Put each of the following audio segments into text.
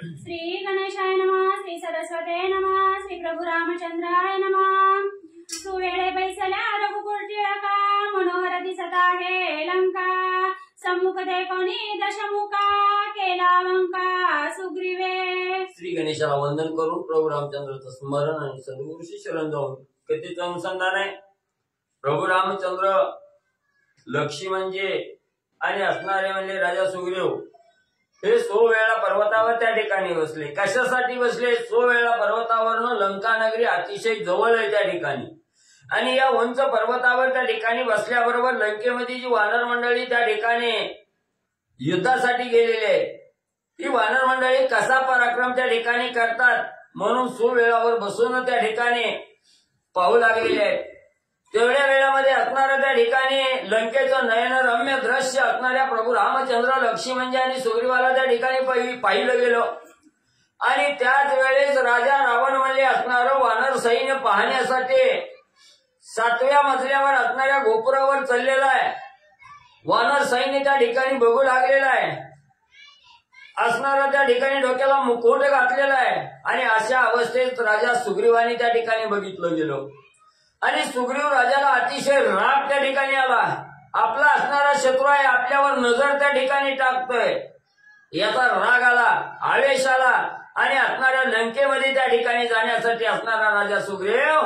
श्री गणेशाय नमः, श्री सरस्वते नमः, श्री प्रभु रामचंद्राय नमः। सुवेळे बैसल्या रघुकुळ टिळका, मनोहर दिसत आहे लंका। सम्मुख देखोनी दशमुखा, केला लंका सुग्रीवे। श्री गणेशाला वंदन करून प्रभू रामचंद्राचं स्मरण आणि सद्गुरूशी शरण जाऊन कथेचं अनुसंधान आहे। प्रभू रामचंद्र लक्ष्मी म्हणजे आणि असणारे म्हणजे राजा सुग्रीव हे 100 वेळा पर्वतावर त्या ठिकाणी बसले। कशासाठी बसले? 100 वेळा पर्वतावरनं लंका नगरी अतिशय जवळ आहे त्या ठिकाणी, आणि या उंच पर्वतावर त्या ठिकाणी बसल्याबरोबर लंकेमध्ये जी वानर मंडळी त्या ठिकाणी युद्धासाठी गेलेली आहे, ती वानर मंडळी कसा पराक्रम त्या ठिकाणी करतात म्हणून 100 वेळावर बसून त्या ठिकाणी पाहू लागलेले आहेत। तेवढ्या वेळामध्ये असणाऱ्या त्या ठिकाणी लंकेचं नयनरम्य दृश्य असणाऱ्या प्रभू रामचंद्र लक्ष्मी म्हणजे आणि सुग्रीवाला त्या ठिकाणी पाहिलं गेलं, आणि त्याच वेळेस राजा रावण म्हणजे असणारं वानर सैन्य पाहण्यासाठी 7व्या मजल्यावर असणाऱ्या गोपुरावर चाललेला आहे। वानर सैन्य त्या ठिकाणी बघू लागलेला आहे, असणारा त्या ठिकाणी डोक्याला मुकुट घातलेला आहे, आणि अशा अवस्थेत राजा सुग्रीवाने त्या ठिकाणी बघितलं गेलं, आणि सुग्रीव राजाला अतिशय राग त्या ठिकाणी आला। आपला असणारा शत्रू आहे, आपल्यावर नजर त्या ठिकाणी टाकतोय, याचा राग आला, आवेश आला, आणि असणाऱ्या लंकेमध्ये त्या ठिकाणी जाण्यासाठी असणारा राजा सुग्रीव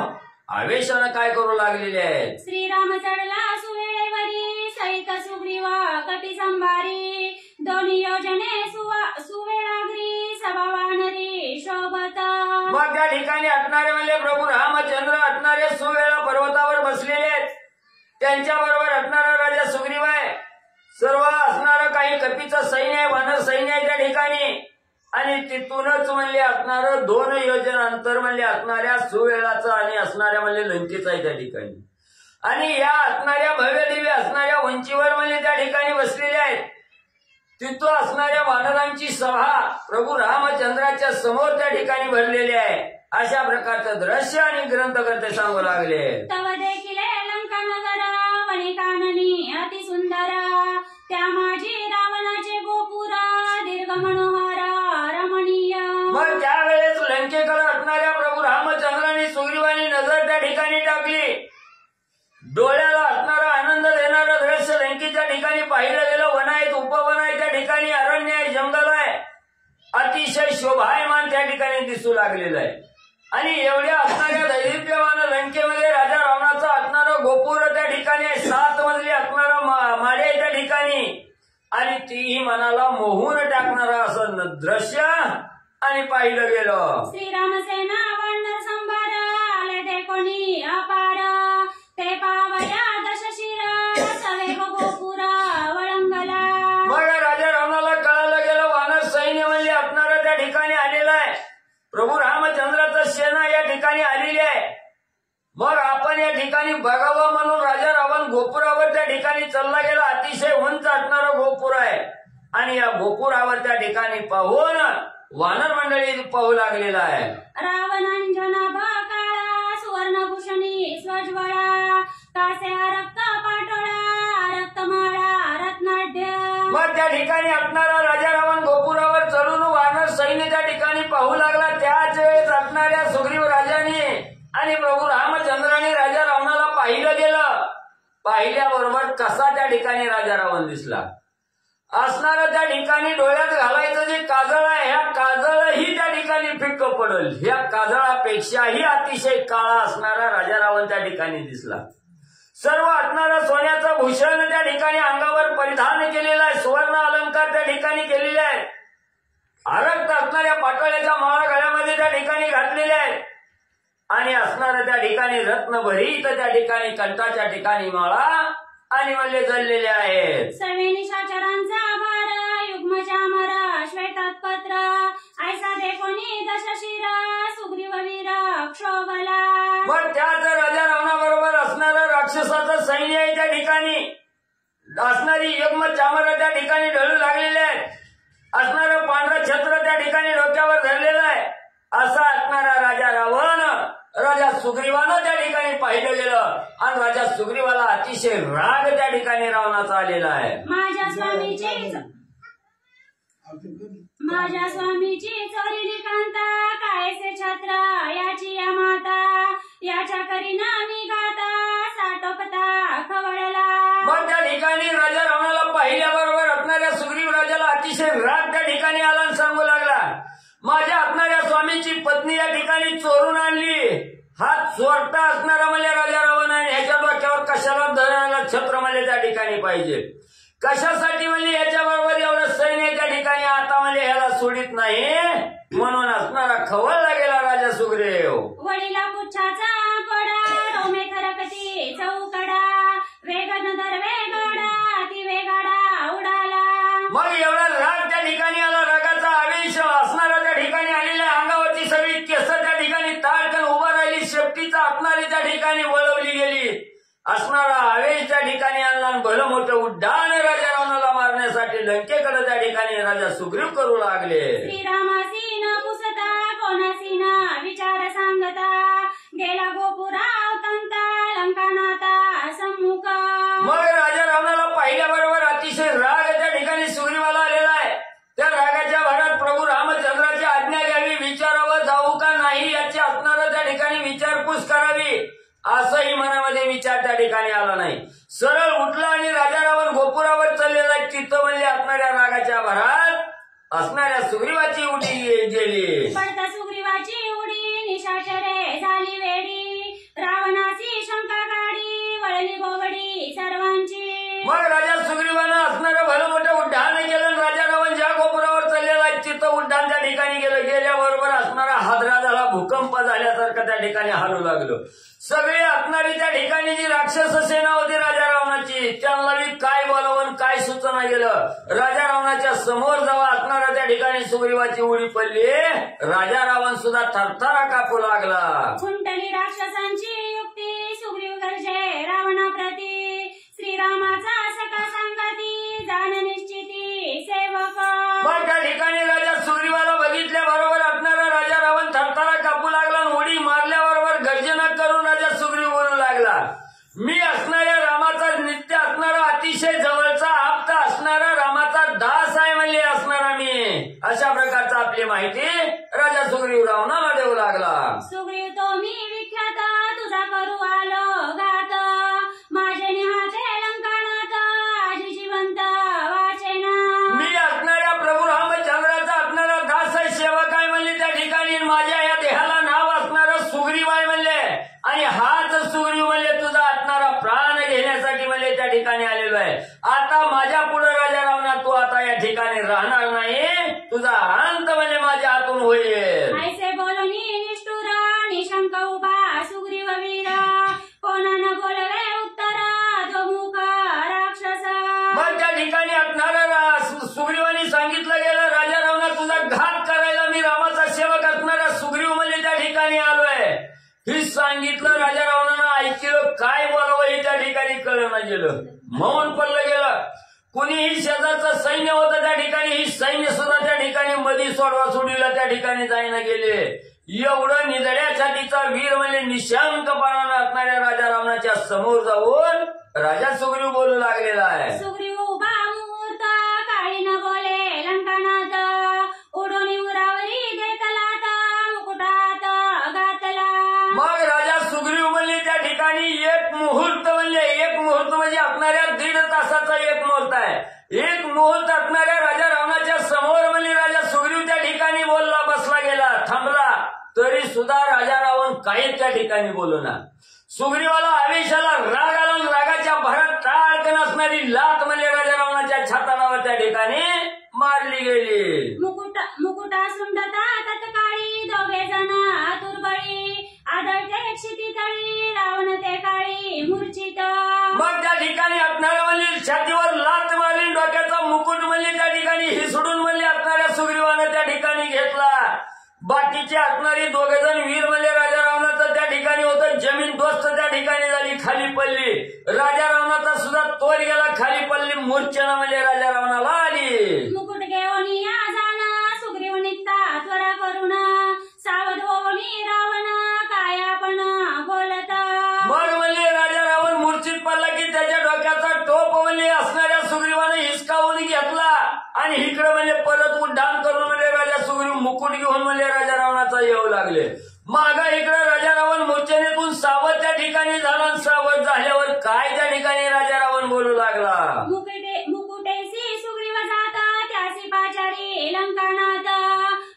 आवेशानं काय करू लागलेले आहेत। श्रीराम चढला सुवेळेवरी, सहित सुग्रीवा कटी संभारी। दोन्ही योजने सुवेळाग्री, सभा वानरी शोभत। मग त्या ठिकाणी असणारे म्हणजे प्रभू रामचंद्र असणारे 100 वेळा पर्वतावर बसलेले आहेत, त्यांच्या बरोबर असणारा राजा सुग्रीव आहे, सर्व असणारं काही कपीचं सैन्य आहे, वानर सैन्य आहे त्या ठिकाणी, आणि तिथूनच म्हणले असणारं 2 योजना अंतर म्हणले असणाऱ्या 100 वेळाचं आणि असणाऱ्या म्हणजे लंकेचं आहे त्या ठिकाणी, आणि या असणाऱ्या भव्य दिव्य असणाऱ्या उंचीवर म्हणजे त्या ठिकाणी बसलेले आहेत। तिथं असणाऱ्या वानरांची सभा प्रभू रामचंद्राच्या समोर त्या ठिकाणी भरलेली आहे। अशा प्रकारचं दृश्य आणि ग्रंथकर्ते सांगू लागले। तव देखील लंका नगर, वनी काननी अति सुंदर। त्या माझी रावणाचे गोपुर, दीर्घ मनोहर रमणीय। मग त्यावेळेस लंकेकडे असणाऱ्या प्रभू रामचंद्राने सुग्रीवानी नजर त्या ठिकाणी टाकली। डोळ्याला असणारा आनंद देणारं दृश्य लंकेच्या ठिकाणी पाहिलं गेलं। वन आहेत, उपवन आहे त्या ठिकाणी, अरण्य आहे, जंगल आहे, अतिशय शोभायमान त्या ठिकाणी दिसू लागलेलं आहे, आणि एवढ्या असणाऱ्या दैदिप्यमान लंकेमध्ये राजा रावणाचं असणारं गोपूर त्या ठिकाणी आहे, 7 मजली असणारं माळे आहे त्या ठिकाणी, आणि तीही मनाला मोहून टाकणारं असं दृश्य आणि पाहिलं गेलं। श्रीरामसेना वानर संभार, आले ते कोणी अपार। ते पावया दशशिर, सवे गोपुरा वळंगला। मग राजा रावणाला कळालं गेलं वानर सैन्य म्हणजे असणारं त्या ठिकाणी आलेलं आहे, प्रभू रामचंद्राचं सेना या ठिकाणी आलेली आहे। मग आपण या ठिकाणी बघावं म्हणून राजा रावण गोपुरावर त्या ठिकाणी चालला गेला। अतिशय उंच असणारं गोपुर आहे, आणि या गोपुरावर त्या ठिकाणी पाहून वानर मंडळी पाहू लागलेला आहे। रावणांजनाभ काळा, सुवर्णभूषणी स्वज्वळा। कास्या रक्त पाटोळा, रक्तमाळा रत्नाढ्य। मग त्या ठिकाणी असणारा राजा रावण गोपुरावर चढून वानर सैन्य त्या ठिकाणी पाहू लागला। त्याच वेळेस असणाऱ्या सुग्रीव राजाने आणि प्रभू रामचंद्राने राजा रावणाला पाहिलं गेलं। पाहिल्याबरोबर कसा त्या ठिकाणी राजा रावण दिसला, असणारं त्या ठिकाणी डोळ्यात घालायचं जे काजळ आहे, ह्या काजळही त्या ठिकाणी फिक्क पडल, ह्या काजळापेक्षाही अतिशय काळा असणारा राजा रावण त्या ठिकाणी दिसला। सर्व असणारं सोन्याचं भूषण त्या ठिकाणी अंगावर परिधान केलेलं आहे, सुवर्ण अलंकार त्या ठिकाणी केलेले आहेत, आरक्त असणाऱ्या पाटोळ्याच्या माळा गळ्यामध्ये त्या ठिकाणी घातलेल्या आहेत, आणि असणारं त्या ठिकाणी रत्नभरीत त्या ठिकाणी कंठाच्या ठिकाणी माळा आणि मल्ले जळलेले आहेत। सर्वे निशाचरांचा भार, युग्म चामर श्वेतपत्र। ऐसा देखोनी दशशिर, सुग्रीव वीर क्षोभला। मग त्याच राजा रावणाबरोबर असणारं राक्षसाचं सैन्य आहे त्या ठिकाणी, असणारी युग्म चामर त्या ठिकाणी ढळू लागलेले आहेत, असणारं पांढरं छत्र त्या ठिकाणी डोक्यावर धरलेलं आहे। असा असणारा राजा रावण राजा सुग्रीवानं त्या ठिकाणी पाहिलं गेलं, आणि राजा सुग्रीवाला अतिशय राग त्या ठिकाणी रावणाचा आलेला आहे। माझ्या स्वामीचीच माझ्या असणाऱ्या स्वामीची पत्नी या ठिकाणी चोरून आणली. हा चोरटा असणारा म्हणजे राजा रावण आहे. ह्याच्या डोक्यावर कशाला धरायला छत्र म्हणजे त्या ठिकाणी पाहिजे. कशासाठी म्हणजे याच्याबरोबर एवढं सैन्य त्या ठिकाणी आता म्हणजे ह्याला सोडित नाही. म्हणून असणारा खवळला गेला राजा सुग्रीव. वडिला पुच्छाचा कोडा रोमे थरकती चौकडा वेगन दर वेगडा ती वेगाडा उडाला. मग एवढा राग त्या ठिकाणी आला. रागाचा आवेश असणारा त्या ठिकाणी आलेल्या अंगावरची सगळी केस त्या ठिकाणी ताडकन उभा राहिली. शेपटीचा असणारी त्या ठिकाणी वळवली गेली. असणारा आवेश त्या ठिकाणी आणला. भलं मोठं उड्डाण राजा रावणाला मारण्यासाठी लंकेकडे त्या ठिकाणी राजा सुग्रीव करू लागले. श्रीरामासी न पुसता कोणासी न विचार सांगता गेला गोपुराव तंता लंकानाथा सम्मुख. मग राजा रावणाला पाहिल्याबरोबर अतिशय राग त्या ठिकाणी सुग्रीवाला आलेला आहे. त्या रागाच्या भरात प्रभू रामचंद्राची आज्ञा घ्यावी, विचारावं जाऊ का नाही याची असणारं त्या ठिकाणी विचारपूस करावी असंही मनामध्ये विचार त्या ठिकाणी आला नाही. सरळ उठला आणि राजा रावण गोपुरावर चाललेला चित्त म्हणजे असणाऱ्या रागाच्या भरात असणाऱ्या सुग्रीवाची उडी गेली. पडता सुग्रीवाची उडी निशाचरे झाली वेडी रावणाची शंका काढी वळली गोवडी सर्वांची. मग राजा सुग्रीवानं असणारं भलं मोठं उड्डाण केलं. राजा रावण ज्या गोपुरावर चाललेला चित्त उड्डाण त्या ठिकाणी गेलं. गेल्याबरोबर असणारा हादरा झाला. भूकंप झाल्यासारखं त्या ठिकाणी हालू लागलं. सगळे असणारी त्या ठिकाणी जी राक्षस सेना होती राजा रावणाची त्यांना काय बोलावं काय सूचना गेलं. राजा रावणाच्या समोर जेव्हा असणारा त्या ठिकाणी सुग्रीवाची उडी पडली. राजा रावण सुद्धा थरथरा कापू लागला. खुंटली राक्षसांची युक्ती सुग्रीव गर्जे रावणाप्रती श्रीरामाचा सका सांगती जाण निश्चिती सेवक. मग त्या ठिकाणी राजा सुग्रीवाला बघितल्याबरोबर असणारा राजा रावण थरथरा कापू लागला. उडी मारल्याबरोबर गर्जना करून राजा सुग्रीव बोलू लागला. मी असणाऱ्या रामाचा नित्य असणारा अतिशय जवळचा आप्त असणारा रामाचा दास आहे म्हणजे असणारा मी. अशा प्रकारचा आपली माहिती राजा सुग्रीव रावणाला देऊ लागला. सुग्रीव तो मी विख्यात तुझा करू आलो घात माझे निहाचे लंकानात आजी जिवंत वाचेना. मी असणाऱ्या प्रभू रामचंद्राचा असणारा दास आहे, सेवक आहे म्हणजे त्या ठिकाणी माझ्या या देहाला नाव असणारं सुग्रीव आहे म्हणले. आणि हाच सुग्रीव म्हणजे तुझा असणारा प्राण घेण्यासाठी म्हणजे त्या ठिकाणी आलेलो आहे. आता माझ्या पुढे राजा रावणा तू आता या ठिकाणी राहणार नाही. तुझा अंत म्हणजे माझ्या हातून होईल. ऐसे बोलणी निष्ठुर निशंक उभा सुग्रीव वीर कोणानं बोलवे उत्तर जो मुख राक्षस. मग त्या ठिकाणी असणारा सुग्रीवानी सांगितलं गेलं राजा रावणा तुझा घात करायला मी रामाचा सेवक असणारा सुग्रीव म्हणजे त्या ठिकाणी आलोय. ही सांगितलं राजा रावणानं ऐकलं. काय बोलावं हे त्या ठिकाणी कळलं गेलं. मौन पडलं गेलं. कुणीही शेजारचं सैन्य होतं त्या ठिकाणी ही सैन्य सुद्धा त्या ठिकाणी मधी सोडवा सोडीला त्या ठिकाणी जायला गेले. एवढं निधड्यासाठीचा वीर म्हणजे निशांकपणानं असणाऱ्या राजा रावणाच्या समोर जाऊन राजा सुग्रीव बोलू लागलेला आहे. सुग्रीव उभा मुहूर्त काळी न बोले लंकानाथ उडून उरावरी घेतलात मुकुटात घातला. मग राजा सुग्रीव म्हणजे त्या ठिकाणी एक मुहूर्त म्हणजे असणाऱ्या 1.5 तासाचा एक मुहूर्त आहे. एक मुहूर्त असणाऱ्या राजा रावणाच्या समोर म्हणजे राजा सुग्रीव त्या ठिकाणी बोलला बसला गेला थांबला. तरी सुद्धा राजा रावण काहीच त्या ठिकाणी बोलना. सुग्रीवाला आवेशाला राग आला. रागाच्या भरात ताडकन असणारी लात म्हणजे राजा रावणाच्या छाताला त्या ठिकाणी मारली गेली. मुकुटा सुंदता तत्काळी दोघे जण आतुरबळी आदळते क्षिती तळी रावण ते काळी मूर्छित. मग त्या ठिकाणी असणाऱ्या म्हणजे छातीवर लात मारली. डोक्याचा मुकुट म्हणजे त्या ठिकाणी हिसडून म्हणजे असणाऱ्या सुग्रीवानं त्या ठिकाणी घेतला. बाकीचे असणारी 2 जण वीर म्हणजे राजा रावणाचं त्या ठिकाणी होतं. जमीन दोस्त त्या ठिकाणी झाली खाली पडली. राजा रावणाचा सुद्धा तोल गेला खाली पडली. मूर्छना म्हणजे राजा रावणाला आली. मुकुट घेऊन या जाण सुग्रीव निघता त्वरा करून सावध होऊन रावण काय आपण बोलत. मग म्हणजे राजा रावण मूर्छित पडला की त्याच्या डोक्याचा टोप म्हणजे असणाऱ्या सुग्रीवानं हिसकावून घेतला. आणि इकडे म्हणजे परत उड्डाण करून म्हणजे राजा सुग्रीव मुकुट घेऊन म्हणजे राजा रावणाचा येऊ लागले. मागा इकडे राजा रावण मूर्छनेतून सावध त्या ठिकाणी झाला. सावध झाल्यावर काय त्या ठिकाणी राजा रावण बोलू लागला. मुकुटेसी सुग्रीव जाता त्यासी पाचारी लंकानाथ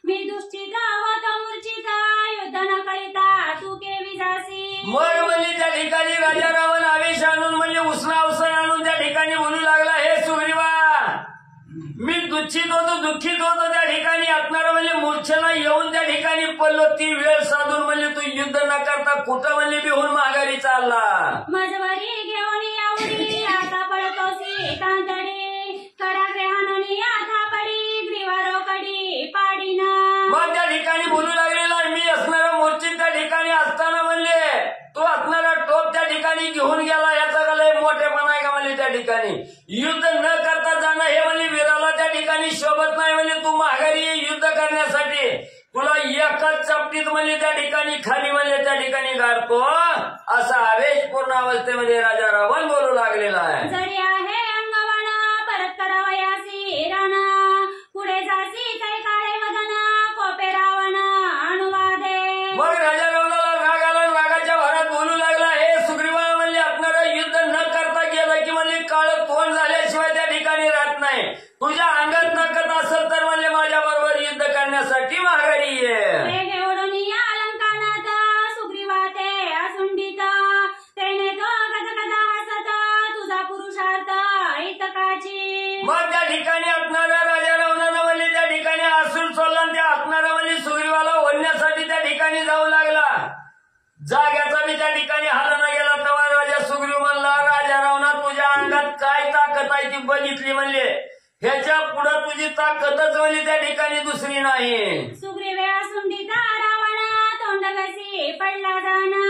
मी दुष्टी मूर्छित होतो, दुःखित होतो, त्या ठिकाणी असणार म्हणजे मूर्छेला येऊन त्या ठिकाणी पडलो. ती वेळ साधून म्हणजे तू युद्ध न करता कुठं म्हणजे बिहून माघारी चालला. मजवरी घेऊन यावरी आता पळतोसी कांतडी कराग्रहानी आता पडी ग्रीवारो कडी पाडीना. मग त्या ठिकाणी बोलू लागलेला मी असणारा मूर्छित त्या ठिकाणी असताना म्हणले तो असणारा टोप त्या ठिकाणी घेऊन गेला. याचा का लय मोठेपणा आहे का म्हणजे त्या ठिकाणी युद्ध न करता जाणं हे म्हणजे वीराला त्या ठिकाणी शोभत नाही. म्हणजे तू माघारी ये युद्ध करण्यासाठी, तुला एकाच चपटीत म्हणजे त्या ठिकाणी खाली म्हणजे त्या ठिकाणी गाडतो. असा आवेशपूर्ण अवस्थेमध्ये राजा रावण बोलू लागलेला आहे. जरी आहे अंगवना परत करावयासी राणा पुढे जासी काही काळे वदना कोपे रावण अनुवादे. मग राजा रावणाला राग आला, रागाच्या भरात बोलू लागला हे सुग्रीवा म्हणजे आपणाला युद्ध न करता गेलं की म्हणजे काळ तोंड झाल्याशिवाय त्या ठिकाणी राहत नाही. तुझ्या अंगात ताकद असेल तर म्हणजे माझ्या बरोबर युद्ध करण्यासाठी माघारी ये. वेगे ओढून या अलंकानात सुग्रीवा ते असुंडीत तेने तो गदगदा हसत तुझा पुरुषार्थ हितकाची. मग त्या ठिकाणी असणाऱ्या राजा रावणानं म्हणजे त्या ठिकाणी असून सोडला आणि त्या असणारा म्हणजे सुग्रीवाला ओढण्यासाठी त्या ठिकाणी जाऊ लागला. जाग्याचा मी त्या ठिकाणी हालना गेला तेव्हा राजा सुग्रीव म्हणला राजा रावणा तुझ्या अंगात काय ताकद आहे ती बघितली म्हणले. ह्याच्या पुढे तुझी ताकदच म्हणजे त्या ठिकाणी दुसरी नाही. सुग्रीवे असुंडीता रावण तोंडगसी पडला जाना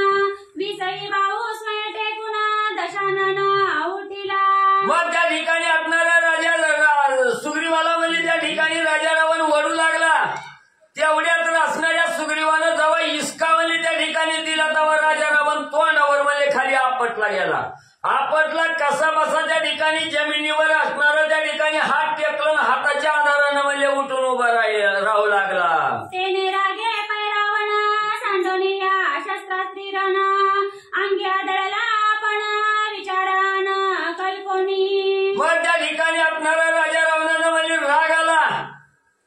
विसई बाहू स्मय टेकुना दशानन उठिला. मग त्या ठिकाणी असणारा राजा सुग्रीवाला म्हणजे त्या ठिकाणी राजा रावण वडू लागला. तेवढ्यात असणाऱ्या सुग्रीवानं जेव्हा इसका म्हणजे त्या ठिकाणी दिला तेव्हा राजा रावण तोंडावर म्हणजे खाली आपटला गेला. आपटला कसा बसा त्या ठिकाणी जमिनीवर असणारा त्या ठिकाणी हात टेकलं हाताच्या आधारानं म्हणजे उठून उभा राहू लागला. तेने रागे पैरावण सांडोनी या शस्त्रास्त्री रण अंगी आदळला आपण विचारान कल्पनी. मग त्या ठिकाणी असणारा राजा रावणानं म्हणजे राग आला.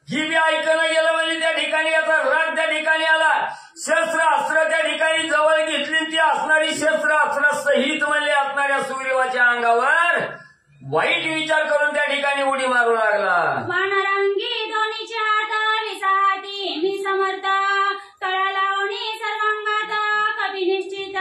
ही बी ऐकणं गेलं म्हणजे त्या ठिकाणी याचा राग त्या ठिकाणी आला. शस्त्र अस्त्र त्या ठिकाणी जवळ घेतली ती असणारी शस्त्र अस्त्र सहित म्हणजे असणाऱ्या सुग्रीवाच्या अंगावर वाईट विचार करून त्या ठिकाणी उडी मारू लागला. वानरांगी दोन्हीचे हात विसाहाती मी समर्थ तळा लावणी सर्वांगात कवी निश्चित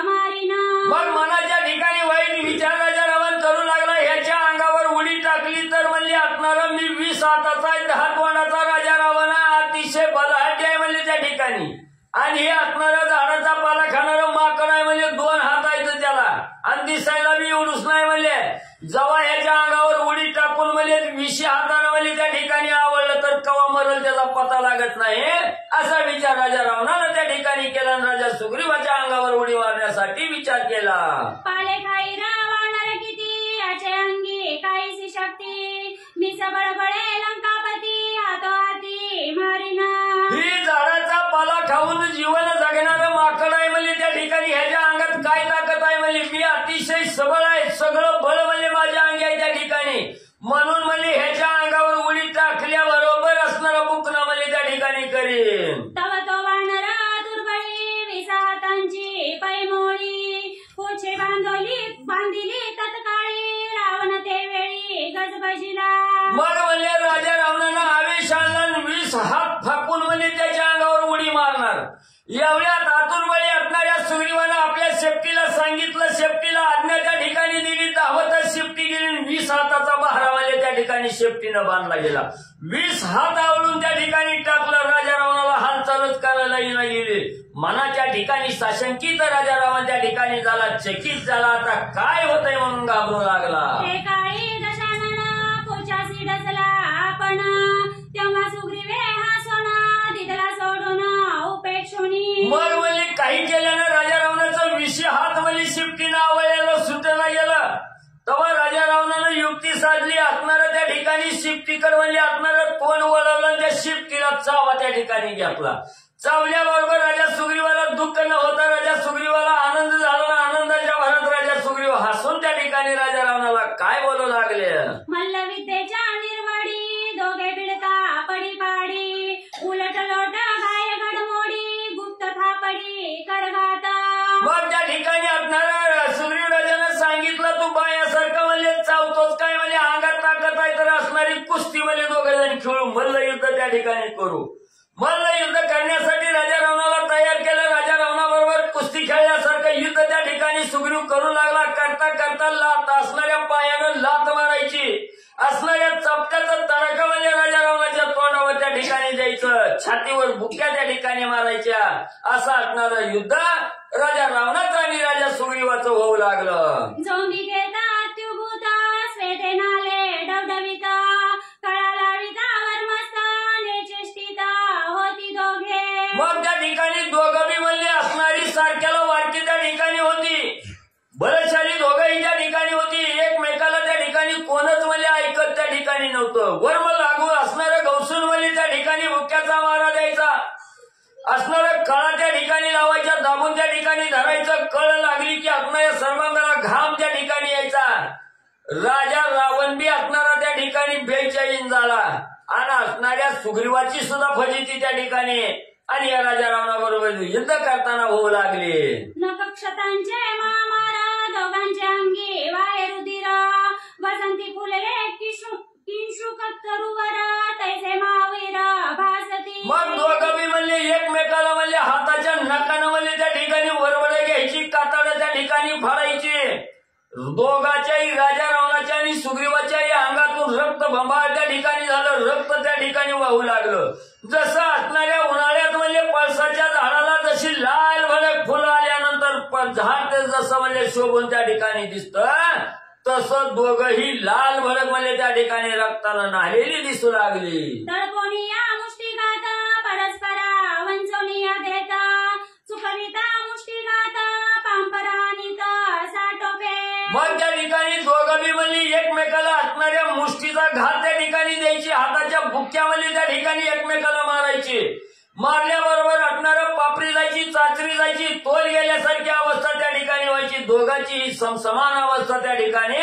मारिना. मग मनाच्या ठिकाणी वाईट विचार राजा रावण करू लागला. ह्याच्या अंगावर उडी टाकली तर म्हणली असणारा मी 20 हाताचा 10 तोंडाचा राजा रावण अतिशय बलहाटी आहे म्हणजे त्या ठिकाणी. आणि हे असणारा झाडाचा पाला खाणारं माकड आहे म्हणजे 2 हात आहेत त्याला आणि दिसायला बी एवढूच नाही म्हणले. जेव्हा ह्याच्या अंगावर उडी टाकून म्हणजे 20 हातानं म्हणजे त्या ठिकाणी आवडलं तर कवा मरल त्याचा पता लागत नाही. असा विचार राजा रावणानं त्या ठिकाणी केला आणि राजा सुग्रीवाच्या अंगावर उडी मारण्यासाठी विचार केला. पाले खाई वानर किती याचे अंगी काहीशी शक्ती मी सबळबळे लंकापती हातोहाती मारिना. ही झाडाचा पाला खाऊन जीवन जगणारं माकड आहे म्हणजे त्या ठिकाणी ह्याच्या अंगात काय ताकद आहे म्हणजे मी अतिशय सबळ आहे. सगळं बळ म्हणजे माझ्या अंगी आहे त्या ठिकाणी. म्हणून म्हणजे ह्याच्या अंगावर उडी टाकल्याबरोबर असणारा बुकना म्हणजे त्या ठिकाणी करीन. तव तो वानर दुर्बळी विसा हातांची पैमोळी पुछे बांधिली तत्काळी रावण ते वेळी गजबजिला. मग म्हणजे राजा रावणानं आवेशानं 20 हात फाकून म्हणजे त्याच्या अंगावर उडी मारणार. एवढ्यात आतुरबळी असणाऱ्या सुग्रीवानं आपल्या शेपटीला सांगितलं. शेपटीला आज्ञा त्या ठिकाणी दिली. धावतच शेपटी गेली. 20 हाताचा बहारा म्हणजे त्या ठिकाणी शेपटीनं बांधला गेला. 20 हात आवडून त्या ठिकाणी टाकलं. राजा रावणाला हालचालच करायला येणं गेली. मनाच्या ठिकाणी साशंकित राजा रावण त्या ठिकाणी झाला. चकित झाला. आता काय होतंय म्हणून घाबरू लागला. काळी दशानन पोचासी डसला आपण तेव्हा सुग्रीवे हा सोना दिदला सोडून उपेक्षुनी. मग म्हणजे काही केल्यानं राजा रावणाचं 20 हात म्हणजे शिफ्टीनं आवडलेलं सुटला गेलं. तेव्हा राजा रावणानं युक्ती साधली. असणारं त्या ठिकाणी शिफ्टीकर म्हणजे असणारं तोंड वळवलं त्या शिफ्टीला चावा त्या ठिकाणी घेतला. चावल्याबरोबर राजा सुग्रीवाला दुःख न होता राजा सुग्रीवाला आनंद झाला. आनंदाच्या भरात राजा सुग्रीव हसून त्या ठिकाणी राजा रावणाला काय बोलू लागले. मल्लविद्येच्या निर्वडी दोघे भिडता पडी पाडी उलट लोट गाय घडमोडी गुप्त थापडी करघात. मग त्या ठिकाणी असणारा सुग्रीव राजानं सांगितलं तू बायासारखं म्हणजे चावतोच काय म्हणजे अंगात ताकद आहे तर असणारी कुस्ती म्हणजे मल्ल युद्ध त्या ठिकाणी करू. मल्ल युद्ध करण्यासाठी राजा रावणाला तयार केलं. राजा रावणाबरोबर कुस्ती खेळल्यासारखं युद्ध त्या ठिकाणी सुग्रीव करू लागला. करता करता लात असणाऱ्या पायानं लात मारायची, असणाऱ्या चपट्याचा तडाखा म्हणजे राजा रावणाच्या तोंडावर त्या ठिकाणी द्यायचं, छातीवर बुक्या त्या ठिकाणी मारायच्या. असं असणारं युद्ध राजा रावणाचं आणि राजा सुग्रीवाचं होऊ लागलं. जोंगी घेता अत्युभूता स्वेते नाले डवडविता कळा लाविता वर्मस्ता नेचेष्टिता होती दोघे. मग त्या ठिकाणी दोघं बी म्हणले असणारी सारख्याला वारकी त्या ठिकाणी होती. बलशाली दोघंही त्या ठिकाणी होती. एकमेकाला त्या ठिकाणी कोणच म्हणजे ऐकत त्या ठिकाणी नव्हतं. वर्म लागू असणारं गवसून म्हणजे त्या ठिकाणी बुक्याचा मारा द्यायचा, असणारं कळा त्या ठिकाणी लावायच्या, दाबून त्या ठिकाणी धरायचं. कळ लागली की असणाऱ्या सर्वांगाला घाम त्या ठिकाणी यायचा. राजा रावण बी असणारा त्या ठिकाणी बेचैन झाला आणि असणाऱ्या सुग्रीवाची सुद्धा फजिती त्या ठिकाणी आणि या राजा रावणाबरोबर युद्ध करताना होऊ लागले. नक्षत्रांचे महामारा दोघांचे अंगी वाय रुधिर वसंती फुलले किंशुक तरुवर तैसे महावीर भासती. मग दोघं बी म्हणले एकमेकाला म्हणले हाताच्या नखानं म्हणले त्या ठिकाणी वरवडे घ्यायची, कातडं त्या ठिकाणी फाडायची. दोघाच्याही राजा रावणाच्या आणि सुग्रीवाच्याही अंगातून रक्त भंबाळ त्या ठिकाणी झालं. रक्त त्या ठिकाणी वाहू लागलं. जसं असणाऱ्या उन्हाळ्यात म्हणजे पळसाच्या झाडाला जशी लाल भडक फुलं आल्यानंतर झाड जसं म्हणजे शोभून त्या ठिकाणी दिसतं, तसं दोघंही लाल भडक म्हणजे त्या ठिकाणी रक्तानं नालेली दिसू लागली. दळपोनिया मुष्टिघात परस्परा वंचोनिया देता चुकविता मुष्टिघात पांपरानित साठोपे. मग त्या ठिकाणी दोघं बी म्हणली एकमेकाला असणाऱ्या मुष्टीचा घात त्या ठिकाणी द्यायची, हाताच्या बुक्क्यामध्ये त्या ठिकाणी एकमेकाला मारायची. मारल्याबरोबर असणारं पापरी जायची, चाचरी जायची, तोल गेल्यासारखी अवस्था त्या ठिकाणी व्हायची. दोघांची समान अवस्था त्या ठिकाणी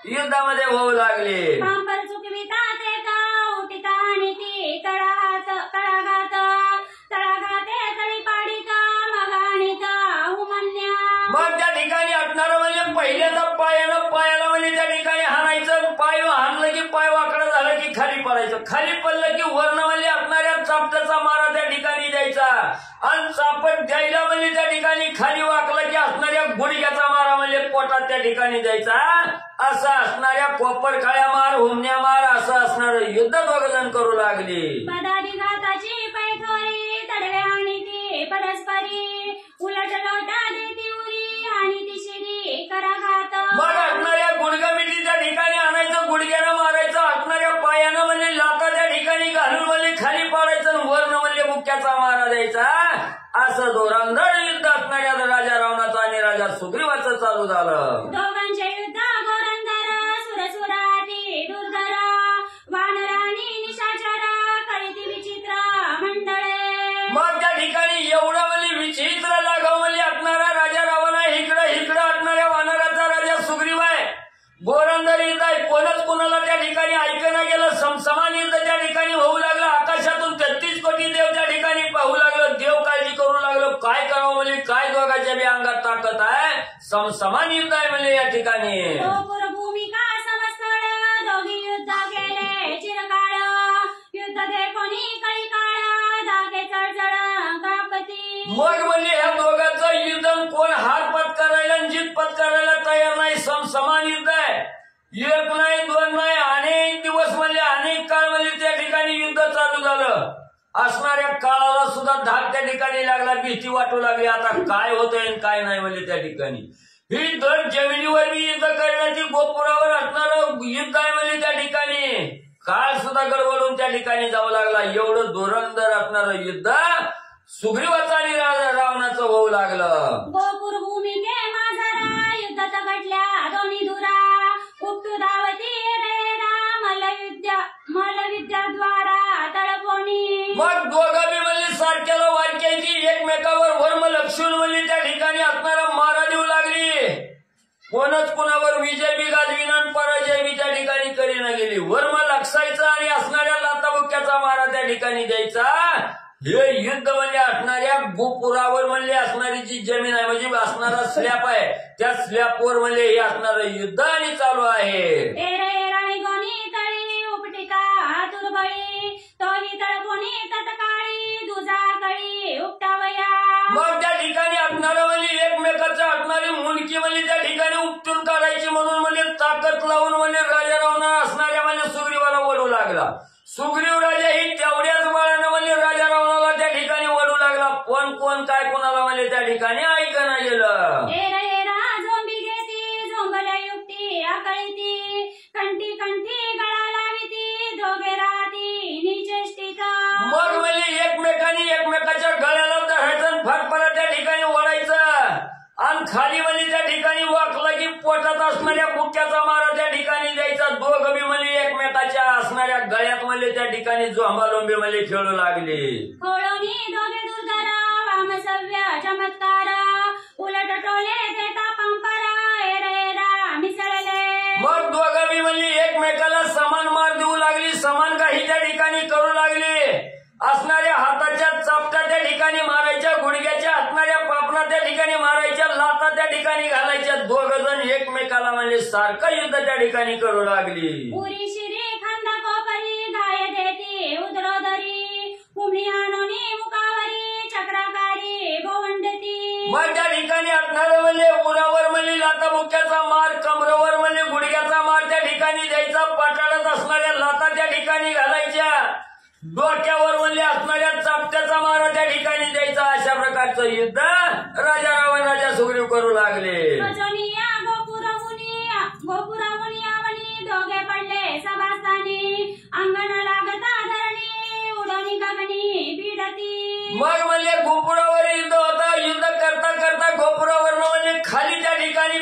युद्धामध्ये होऊ लागली. पांपर चुकविता देता उठिता आणि ती तळाघात तळाघाते तळीपाडिता मगाणिता हुमन्या. मग त्या ठिकाणी असणारं म्हणजे पहिल्यांदा पायाला म्हणजे त्या ठिकाणी हाणायचं. पाय हाणलं की पाय वाकडं झालं की खाली पडायचं, खाली पडलं की वर्ण म्हणजे असणाऱ्या चापट्याचा मारा त्या ठिकाणी द्यायचा आणि चापट द्यायला म्हणजे त्या ठिकाणी खाली वाकलं की असणाऱ्या गुडघ्याचा मारा म्हणजे पोटात त्या ठिकाणी द्यायचा. असं असणाऱ्या कोपरखाळ्या मार, हुमण्या मार असं असणारं युद्ध दोघ जण करू लागली. पदाधिघाताची पैठोरी तडवे आणि ती परस्परी उलट लोटा देती उरी आणि ती शिरी कराघात. मग असणाऱ्या गुडघामिटी त्या ठिकाणी आणायचं, गुडघ्यानं मारायचं, असणाऱ्या पायानं म्हणजे लाता त्या ठिकाणी घालून म्हणजे खाली पाडायचं, वर्ण म्हणजे बुक्क्याचा मारा द्यायचा. असं धोरंधर युद्ध असणाऱ्या राजा रावणाचं आणि राजा सुग्रीवाचं चालू झालं. दोघांचे युद्ध गोरंधर सुरसुराती दुर्धर वानराणी निशाचरा करीती विचित्र मंडळे. मग त्या ठिकाणी एवढं म्हणजे विचित्र लागाव म्हणजे असणारा राजा रावण आहे, इकडं असणाऱ्या वानराचा राजा सुग्रीव आहे. गोरंधर युद्ध आहे, कोणच कोणाला त्या ठिकाणी ऐकणं गेलं. समसमान युद्ध त्या ठिकाणी होऊ लागलं. आकाशातून 33 कोटी देव त्या ठिकाणी पाहू लागलं. देव काळजी करू लागलं काय करावं म्हणजे काय दोघांच्या बी अंगात ताकद आहे. समसमान युद्ध आहे म्हणजे या ठिकाणी. भूमिका समस्थळ दोघी युद्ध केले चिरकाळ युद्ध देखोनी कळी काळ धागे चळचळ कापती. मग म्हणजे ह्या दोघांचं युद्ध कोण हार पत्करायला आणि जीत पत्करायला तयार नाही. समसमान युद्ध आहे. एक नाही, दोन नाही, अनेक दिवस म्हणजे अनेक काळ म्हणजे त्या ठिकाणी युद्ध चालू झालं. असणाऱ्या काळाला सुद्धा धाक त्या ठिकाणी लागला, भीती वाटू लागली. आता काय होतंय काय नाही म्हणजे त्या ठिकाणी ही दर जमिनीवर बी युद्ध करण्याची गोपुरावर असणारं युद्ध आहे म्हणजे त्या ठिकाणी काळ सुद्धा गडबडून त्या ठिकाणी जाऊ लागला. एवढं धुरंधर असणारं युद्ध सुग्रीवाचं आणि रावणाचं होऊ लागलं. गोपुर भूमिके माझरा युद्धात घडल्या दोन्ही दुरा उपटू धावती रेरा मलविद्याद्वारा तळपोनी. मग दोघं बी म्हणजे सारख्याला वारक्याची एकमेकावर वर्म लक्षून म्हणजे त्या ठिकाणी असणारा मारा देऊ लागली. कोणच कोणावर विजय बी गाजविना पराजय बी त्या ठिकाणी करीना गेली. वर्म लक्षायचं आणि असणाऱ्या लाताबुक्याचा मारा त्या ठिकाणी द्यायचा. हे युद्ध म्हणजे असणाऱ्या गोपुरावर म्हणजे असणारी जी जमीन आहे म्हणजे असणारा स्लॅब आहे त्या स्लॅबवर म्हणजे हे असणारं युद्ध आणि चालू आहे. तेरे राणी गोनी तळी उपटिता दुर्बळी तोही तळपुणी तत्काळी दुजा कळी उपटावया. मग त्या ठिकाणी असणारं म्हणजे एकमेकाचं असणारी मुंडकी म्हणजे त्या ठिकाणी उपटून काढायची म्हणून म्हणजे ताकद लावून म्हणजे राजा रावणा असणाऱ्या म्हणजे सुग्रीवाला वळू लागला. सुग्रीव राजा ही तेवढ्याच बळानं म्हणजे राजा रावणाला त्या ठिकाणी वळू लागला. पण कोण काय कोणाला म्हणजे त्या ठिकाणी ऐकणं गेलं. एरा एरा झोंबी घेती झोंबल्या युक्ती आकळीती कंठी कंठी गळा लाविती दोघे राहती निचेष्टित. मग म्हणजे एकमेकांनी एकमेकाच्या गळ्याला धरायचं फरफरा त्या ठिकाणी वळायचं आणि खाली म्हणजे त्या ठिकाणी वाकलं की पोटात असणाऱ्या बुक्याचा मारा त्या ठिकाणी द्यायचा. दोघं बी म्हणजे एकमेकाच्या असणाऱ्या गळ्यात म्हणजे त्या ठिकाणी झोंबालोंबी म्हणजे खेळू लागले. कोळोनी दोघे दुर्धर वामसव्य चमत्कार उलट टोले देता पंपरा एरा एरा मिसळले. मग दोघं बी म्हणजे एकमेकाला समान मार देऊ लागली, समान काही त्या ठिकाणी करू लागले. असणाऱ्या हाताच्या चापटा त्या ठिकाणी मारायच्या, गुडघ्याच्या असणाऱ्या पापणा त्या ठिकाणी मारायच्या, लाता त्या ठिकाणी घालायच्या. दोघं जण एकमेकाला म्हणजे सारखं युद्ध त्या ठिकाणी करू लागली. पुरी शिरी खांदा कोपरी घाय देती उदरोदरी उमणी आणोनी मुखावरी चक्राकारी गोवंडती. मग त्या ठिकाणी असणारं म्हणजे उरावर म्हणजे लाता बुक्याचा मार, कमरावर म्हणजे गुडघ्याचा मार त्या ठिकाणी द्यायचा. पाटाळत असणाऱ्या लाता त्या ठिकाणी घालायच्या, डोक्यावर म्हणजे असणाऱ्या चापट्याचा मारा त्या ठिकाणी द्यायचा. अशा प्रकारचं युद्ध राजा रावण राजा सुग्रीव करू लागले. गोपुराहुनी आवनी दोघे पडले सभास्थानी अंगण लागता धरणी उडणी गगनी भिडती. मग म्हणजे गोपुरावर युद्ध होता. युद्ध करता करता गोपुरावर म्हणजे खाली त्या ठिकाणी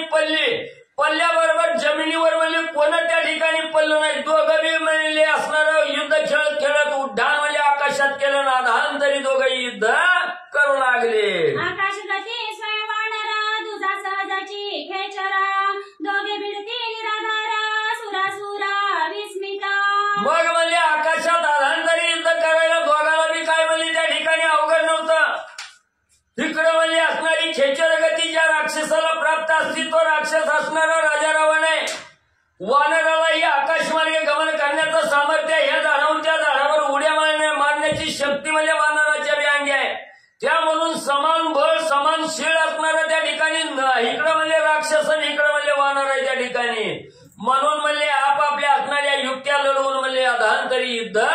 पल्ल्याबरोबर जमिनीवर म्हणजे कोण त्या ठिकाणी पडलं नाही. दोघं बी म्हणजे असणारं युद्ध खेळत खेळत उड्डाण म्हणजे आकाशात केलं ना धान तरी दोघं युद्ध करू लागले. आकाश गती स्वयंवानरा दुजा सहजाची खेचरा दोघे भिडती निराधारा सुरासुरा विस्मिता. मग म्हणजे आकाशात आधान तरी युद्ध करायला दोघाला बी काय म्हणजे त्या ठिकाणी अवघड नव्हतं. तिकडं म्हणजे असणारी खेचर गती ज्या राक्षसाला प्राप्त असती तो राक्षस असणारा राजा रावण आहे. वानरालाही आकाशमार्गे गमन करण्याचं सामर्थ्य ह्या झाडावरून त्या झाडावर उड्या मारण्याची शक्ती म्हणजे वानराच्या बी अंगी आहे. त्या म्हणून समान बळ समान शीळ असणारं त्या ठिकाणी इकडं म्हणजे राक्षस आणि इकडं म्हणजे वानर आहे त्या ठिकाणी. म्हणून म्हणजे आपापल्या असणाऱ्या युक्त्या लढवून म्हणजे अधांतरी युद्ध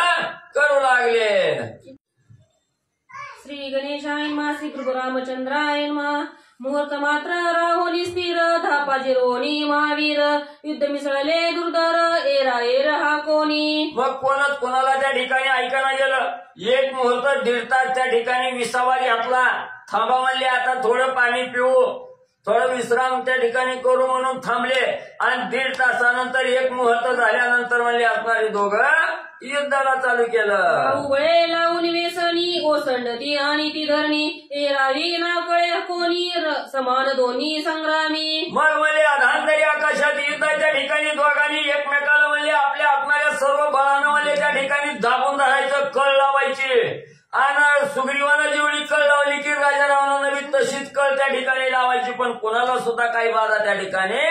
करू लागले. श्री गणेशाय मा श्री प्रभू रामचंद्राय मा. मुहूर्त मात्र राहुनी स्थिर धापा जिरोनी महावीर युद्ध मिसळले दुर्धर एरा एर हा कोणी. मग कोणच कोणाला त्या ठिकाणी ऐकायला गेलं. एक मुहूर्त दीड तास त्या ठिकाणी विसावा घातला. थांबा म्हणले आता थोडं पाणी पिऊ, थोडं विश्राम त्या ठिकाणी करू म्हणून थांबले. आणि दीड तासानंतर एक मुहूर्त झाल्यानंतर म्हणले असणारे दोघं युद्धाला चालू केलं. बाहुबळे लावून वेसणी ओसंडती आणि ती धरणी एरावी ना कळे कोणी समान दोन्ही संग्रामी. मग म्हणजे अधांतरी आकाशात युद्धाच्या ठिकाणी दोघांनी एकमेकाला म्हणजे आपल्या असणाऱ्या सर्व बळानं म्हणजे त्या ठिकाणी दाबून धरायचं, कळ लावायची. आणि सुग्रीवानं जेवढी कळ लावली की राजा रावणानं बी तशीच कळ त्या ठिकाणी लावायची. पण कोणाला सुद्धा काही बाधा त्या ठिकाणी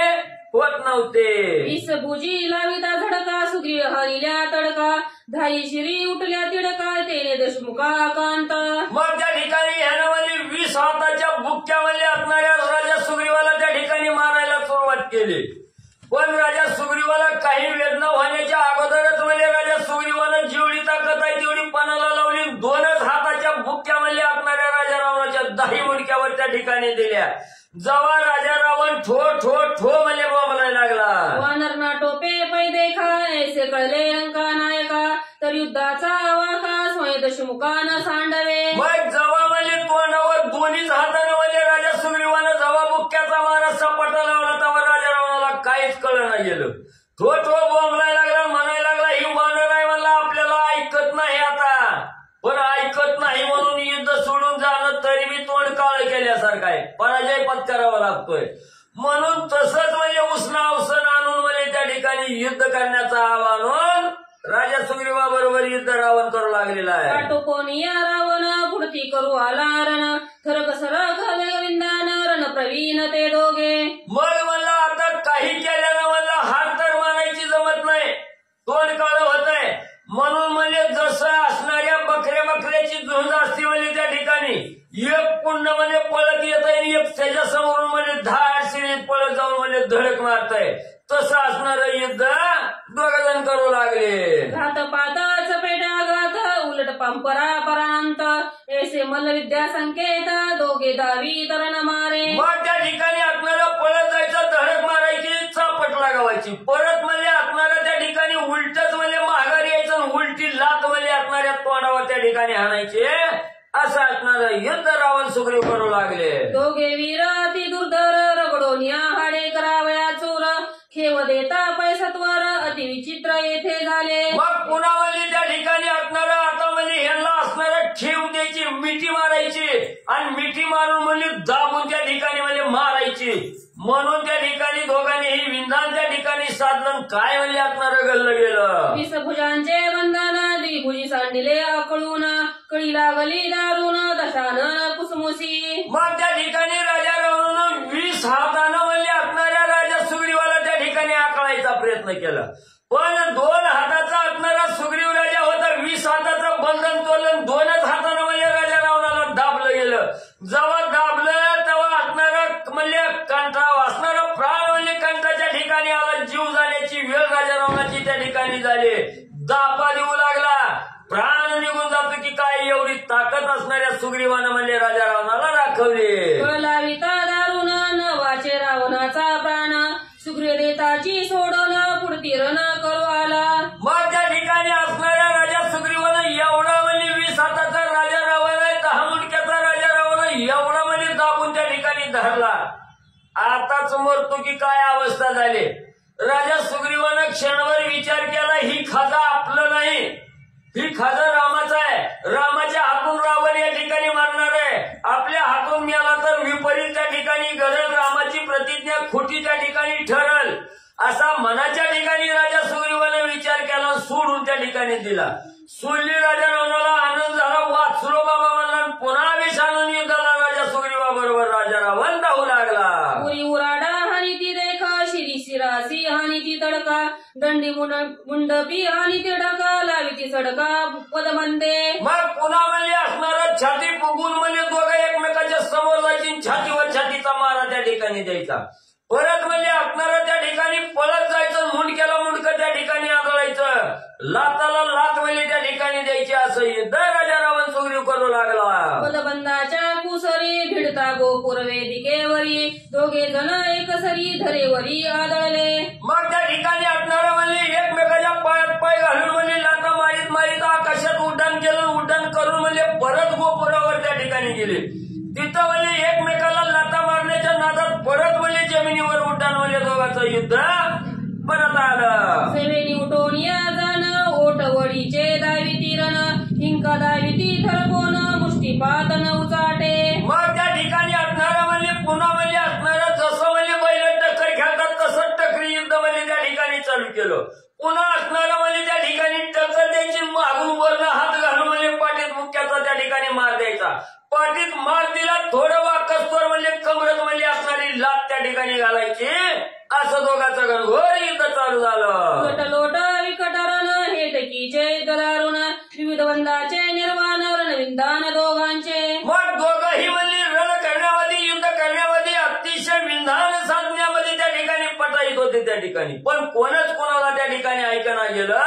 होत नव्हते. विष भुजी लाविता झडका सुग्रीव हरिल्या तडका धाई शिरी उठल्या तिडका तेने दशमुखा कांता. मग त्या ठिकाणी ह्यानं म्हणजे 20 हाताच्या बुक्क्या म्हणजे असणाऱ्या राजा सुग्रीवाला त्या ठिकाणी मारायला सुरुवात केली. पण राजा सुग्रीवाला काही वेदना होण्याच्या अगोदरच म्हणजे राजा सुग्रीवानं जेवढी ताकद आहे तेवढी पणाला लावली. 2च हाताच्या बुक्क्या म्हणजे असणाऱ्या राजा रावणाच्या 10 मुंडक्यावर त्या ठिकाणी दिल्या. जेव्हा राजा रावण ठो ठो ठो म्हणजे बोंबलायला लागला. वानर ना टोपे पै देखा ऐसे कळले लंका नायका तर युद्धाचा वाका स्वयं दशमुखानं सांडवे. मग जेव्हा म्हणजे तोंडावर दोन्हीच हाताने म्हणजे राजा सुग्रीवानं जेव्हा बुक्क्याचा मारा सपाटा लावला तेव्हा राजा रावणाला काहीच कळलं गेलं. ठो ठो बोंबलायला लागला, म्हणायला लागला ही वानर आहे म्हणला आपल्याला ऐकत नाही आता. पण ऐकत नाही म्हणून युद्ध सोडून जाणं तरी मी तोंड काळ केल्यासारखं आहे, पराजय पत्करावा लागतोय. म्हणून तसंच म्हणजे उसना अवसन आणून म्हणजे त्या ठिकाणी युद्ध करण्याचं आव्हान राजा सुग्रीवाबरोबर युद्ध रावण करू लागलेला आहे. काटोकोनिया रावण पुढती करू आला रण थरक सरक विंदान रण प्रवीण ते दोघे. मग मला आता काही केल्यानं मला हार तर मानायची जमत नाही, तोंड काळ होत आहे. म्हणून म्हणजे जसं झुंज असते म्हणजे त्या ठिकाणी एक पुण्य म्हणजे पळत येत आहे, एक त्याच्या समोरून म्हणजे धाडशीने पळत जाऊन म्हणजे धडक मारताय. तसं असणारं युद्ध दोघ जण करू लागले. घात पात चपेटा घात उलट पंपरा परांत ऐसे मल्लविद्या संकेत दोघे दावी तरण मारे. मग त्या ठिकाणी असणारा पळत जायचं, धडक मारायची, चापट लागावायची. परत म्हणजे असणारा त्या ठिकाणी उलटच म्हणजे माघारी यायचं, उलटी लात म्हणजे असणाऱ्या तोंडावर त्या ठिकाणी हाणायचे. असं असणारं युद्ध रावण सुग्रीव करू लागले. दोघे वीर अति दुर्धर रगडोनिया हाडे करावया चोर खेव देता पैसत्वर अति विचित्र येथे झाले. मग पुन्हा म्हणजे त्या ठिकाणी असणारं आता म्हणजे ह्यांना असणारं ठेव द्यायची, मिठी मारायची आणि मिठी मारून म्हणजे दाबून त्या ठिकाणी म्हणजे मारायची. म्हणून त्या ठिकाणी दोघांनी ही विंधान त्या ठिकाणी साधलं. काय म्हणजे असणारं गल्लं गेलं. 20 भुजांचे बंधन द्विभुजी सांडिले अकळून कळी लागली दारुण दशानन कुसमुसी. मग त्या ठिकाणी राजा रावणानं 20 हातानं म्हणजे असणाऱ्या राजा सुग्रीवाला त्या ठिकाणी आकळायचा प्रयत्न केला. पण 2 हाताचा असणारा सुग्रीव राजा होता. 20 हाताचं बंधन तोडलं, 2च हातानं म्हणजे राजा रावणाला दाबलं गेलं. जेव्हा दाबलं तेव्हा असणारं म्हणजे कंठा वाचणारं प्राण म्हणजे कंठाच्या ठिकाणी आला. जीव जाण्याची वेळ राजा रावणाची त्या ठिकाणी झाली. दापा देऊ लागला, प्राण निघून जातो की काय एवढी ताकद असणाऱ्या सुग्रीवानं म्हणजे राजा रावणाला दाखवली. लाविता दारुण न वाचे रावणाचा प्राण सुग्रीव देताची सोडून पुढती रण करू आला. मग त्या ठिकाणी असणाऱ्या राजा सुग्रीवानं एवढा म्हणजे 20 हाताचा राजा रावण आहे, 10 मुंडक्याचा राजा रावण एवढा म्हणजे दाबून त्या ठिकाणी धरला. आताच मरतो की काय अवस्था झाली. राजा सुग्रीवानं क्षणभर विचार केला, ही खाजा आपलं नाही, ही खाजा रामाचा आहे. रामाच्या हातून रावण या ठिकाणी मारणार आहे. आपल्या हातून मिळाला तर विपरीत त्या ठिकाणी घडल, रामाची प्रतिज्ञा खोटी त्या ठिकाणी ठरल. असा मनाच्या ठिकाणी राजा सुग्रीवानं विचार केला, सोडून त्या ठिकाणी दिला. सोडली राजा रावणाला आनंद झाला, वाचलो बाबा म्हणला. पुन्हा विषाणून युद्धाला राजा सुग्रीवाबरोबर राजा रावण धावू लागला. पुरी उराडा हानी ती देखा शिरी शिरासी हानी ती तडका दंडी मुंडपी हानी ती डका लावी ती सडका पदमंदे. मग पुन्हा म्हणजे असणारा छाती फुगून म्हणजे दोघं एकमेकाच्या समोर जायची, छातीवर छातीचा मारा त्या ठिकाणी द्यायचा. परत म्हणजे असणारा त्या ठिकाणी पळत जायचं, मुंडक्याला मुंडकं त्या ठिकाणी आदळायचं, लाताला लात म्हणजे त्या ठिकाणी द्यायची. असं युद्ध राजा रावण सुग्रीव करू लागला. पदबंधाच्या कुसरी भिडता गोपुर वेदिकेवरी दोघे जण एकसरी धरेवरी आदळले. मग त्या ठिकाणी असणारा म्हणजे एकमेकाच्या पायात पाय घालून म्हणजे लाता मारीत मारीत आकाशात उड्डाण केलं. उड्डाण करून म्हणजे परत गोपुरावर त्या ठिकाणी गेले. तिथं म्हणजे एकमेकाला लाता मारण्याच्या नादात परत म्हणजे जमिनीवर उड्डाण म्हणजे दोघांचं युद्ध परत आलं. सेवेनी उठोनिया जण ओटवडीचे दावी तीरण हिंका दावी ती थरकोन मुष्टीपातन उचाटे. मग त्या ठिकाणी असणारा म्हणजे पुन्हा म्हणजे असणारा जसं म्हणजे बैल टक्कर खेळतात तसं टक्करी युद्ध म्हणजे त्या ठिकाणी चालू केलं. पुन्हा असणारा म्हणजे त्या ठिकाणी टक्कर द्यायची, मागून वरनं हात घालून म्हणजे पाठीत मुक्याचा त्या ठिकाणी मार द्यायचा. पाठीत मार दिला, थोडं वाकसवर म्हणजे कमरत म्हणजे असणारी लात त्या ठिकाणी घालायची. असं दोघांचं घनघोर युद्ध चालू झालं. लोट लोट विकट रण हेटकीचे दारुण विविध बंधाचे निर्वाण रणविंधान दोघांचे. मग दोघंही म्हणजे रण करण्यामध्ये, युद्ध करण्यामध्ये अतिशय विधान साधण्यामध्ये त्या ठिकाणी पटाईत होते त्या ठिकाणी. पण कोणच कोणाला त्या ठिकाणी ऐकणा गेलं.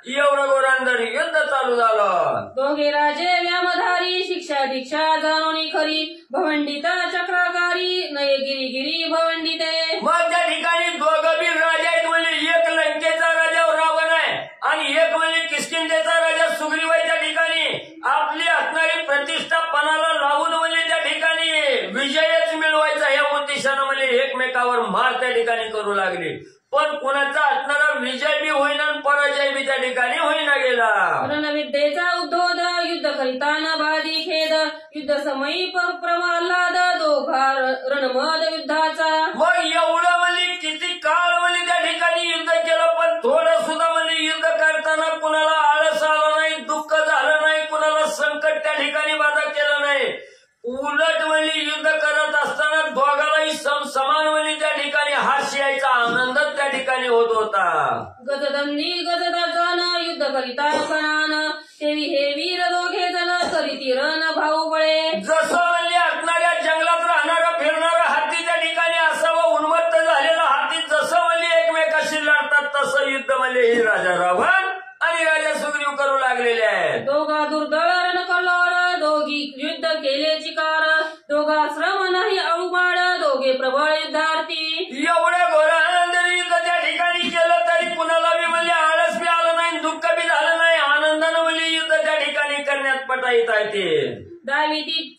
एवढं गोरांदर युद्ध चालू झालं. दोघे राजे व्यामधारी शिक्षा दीक्षा जाणून खरी भवंडिता चक्राकारी नये गिरी भवंडिते. मग त्या ठिकाणी दोघं बी राजा आहेत. म्हणजे एक लंकेचा राजा रावण आहे आणि एक म्हणजे किष्किंधेचा राजा सुग्रीव आहे. त्या ठिकाणी आपली असणारी प्रतिष्ठा पणाला लावून म्हणजे त्या ठिकाणी विजयच मिळवायचा या उद्देशानं म्हणजे एकमेकावर मार त्या ठिकाणी करू लागले. पण कुणाचा असणारा विजय बी होईना, पराजय बी त्या ठिकाणी होईना गेला. रणविद्येचा उद्धोध युद्ध करिताना बाधी खेद युद्ध समयी प्रमाल्हाद दोघा रणमद युद्धाचा. मग एवढं म्हणजे किती काळ म्हणजे त्या ठिकाणी युद्ध केलं, पण थोडं सुद्धा म्हणजे युद्ध करताना कुणाला आळस आला नाही, दुःख झालं नाही, कुणाला संकट त्या ठिकाणी बाधा केलं नाही. उलट म्हणजे युद्ध करत असताना दोघांनाही समान म्हणजे त्या ठिकाणी हास्य यायचा, आनंदच त्या ठिकाणी होत होता. गजदंडी गजदजन युद्ध करिता कणान तेवी हे वीर दोघे जण करीती घाऊ बळे. जसं म्हणजे असणाऱ्या जंगलात राहणारा फिरणारा हाती त्या ठिकाणी असावं उन्मत्त झालेला हाती जसं म्हणजे एकमेकाशी लढतात तसं युद्ध म्हणजे ही राजा रावण आणि राजा सुग्रीव करू लागलेले आहेत. दोघा दुर्दळ रणकल्लोळ दोघी युद्ध केले चिकार. दोघा श्रम नाही अवघड दोघे प्रबळ युद्धार्थी. एवढ्या घोर आनंदाने युद्ध त्या ठिकाणी केलं तरी कुणाला बी म्हणजे आळस बी आलं नाही दुःख बी झालं नाही. आनंदानं म्हणजे युद्ध त्या ठिकाणी करण्यात पटाईत आहे ते. डावीती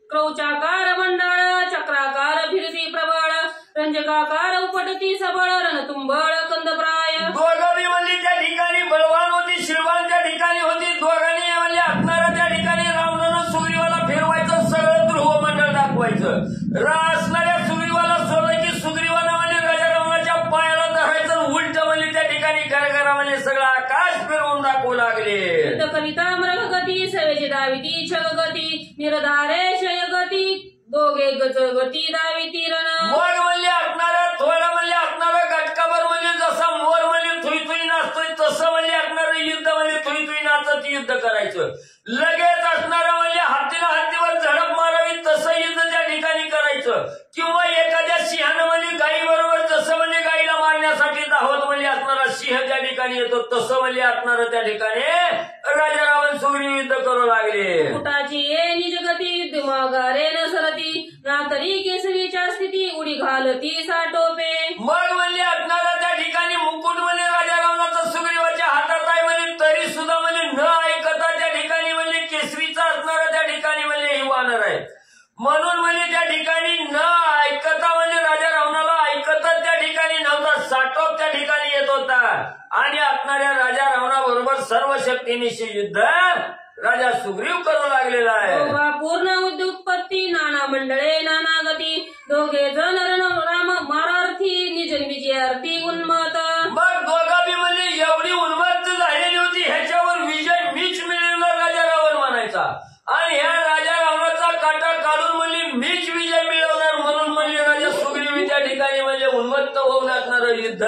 क्रौचाकार मंडळ चक्राकार फिरती प्रबळ रंजकाकार उपटती सबळ रणतुंबळ कंदप्राय. दोघं बी म्हणजे त्या ठिकाणी बलवान होती शिरवान त्या ठिकाणी होती. दोघांनी म्हणजे असणारा त्या ठिकाणी रावणानं सुग्रीवाला फिरवायचं सगळं ध्रुव मंडळ दाखवायचं. असणाऱ्या सुग्रीवाला सोडलं की सुग्रीवानं म्हणजे राजा रावणाच्या पायाला धरायचं उलट म्हणजे त्या ठिकाणी घरघरा म्हणजे सगळं आकाश फिरवून दाखवू लागले. युद्ध कविता मृगगती सवेची दाविती छगगती निरधारे शयगती दोघे गती दाविती रण. मग म्हणजे असणारा थोडं म्हणजे असणारा घटकाभर म्हणजे जसा मोर म्हणजे थुई थुई नाचतोय तसं म्हणजे असणारं युद्ध म्हणजे थुई थुई नाचत युद्ध करायचं. लगेच असणारा म्हणजे हातीला हातीवर झडप मारावी तसं युद्ध त्या ठिकाणी करायचं. किंवा एखाद्या सिंहानं म्हणजे गाई बरोबर जसं म्हणजे गाईला मारण्यासाठी धावत म्हणजे असणारा सिंह त्या ठिकाणी येतो तसं म्हणजे असणारं त्या ठिकाणी राजा रावण सुग्रीव युद्ध करू लागले. कुटाची ये निजगती युद्ध माघारे न सरती ना तरी केसरीच्या स्थिती उडी घालती साटोपे. मग म्हणजे असणारा त्या ठिकाणी मुकुट म्हणजे राजा रावणाचा सुग्रीवाच्या हातात आहे म्हणजे तरी सुद्धा म्हणजे न ऐकता त्या ठिकाणी म्हणजे केसरीचा असणारा त्या ठिकाणी म्हणजे ही वानर आहे. म्हणून म्हणजे त्या ठिकाणी न ऐकता म्हणजे राजा रावणाला ऐकतच त्या ठिकाणी नव्हता साटोप त्या ठिकाणी येत होता. आणि असणाऱ्या राजा रावणाबरोबर सर्व शक्तीनिशी युद्ध राजा सुग्रीव करू लागलेला आहे. दोघा पूर्ण उद्युत्पत्ती नाना मंडळे नाना गती दोघे जण राम मारार्थी निज विजयार्थी उन्मत. मग दोघा बी म्हणजे एवढी उन्मत्त झालेली होती ह्याच्यावर विजय मीच मिळवणार राजा रावण म्हणायचा. आणि ह्या राजा रावणाचा काटा काढून म्हणजे मीच विजय मिळवणार म्हणून म्हणजे राजा सुग्रीव त्या ठिकाणी म्हणजे उन्मत्त होऊन असणारं युद्ध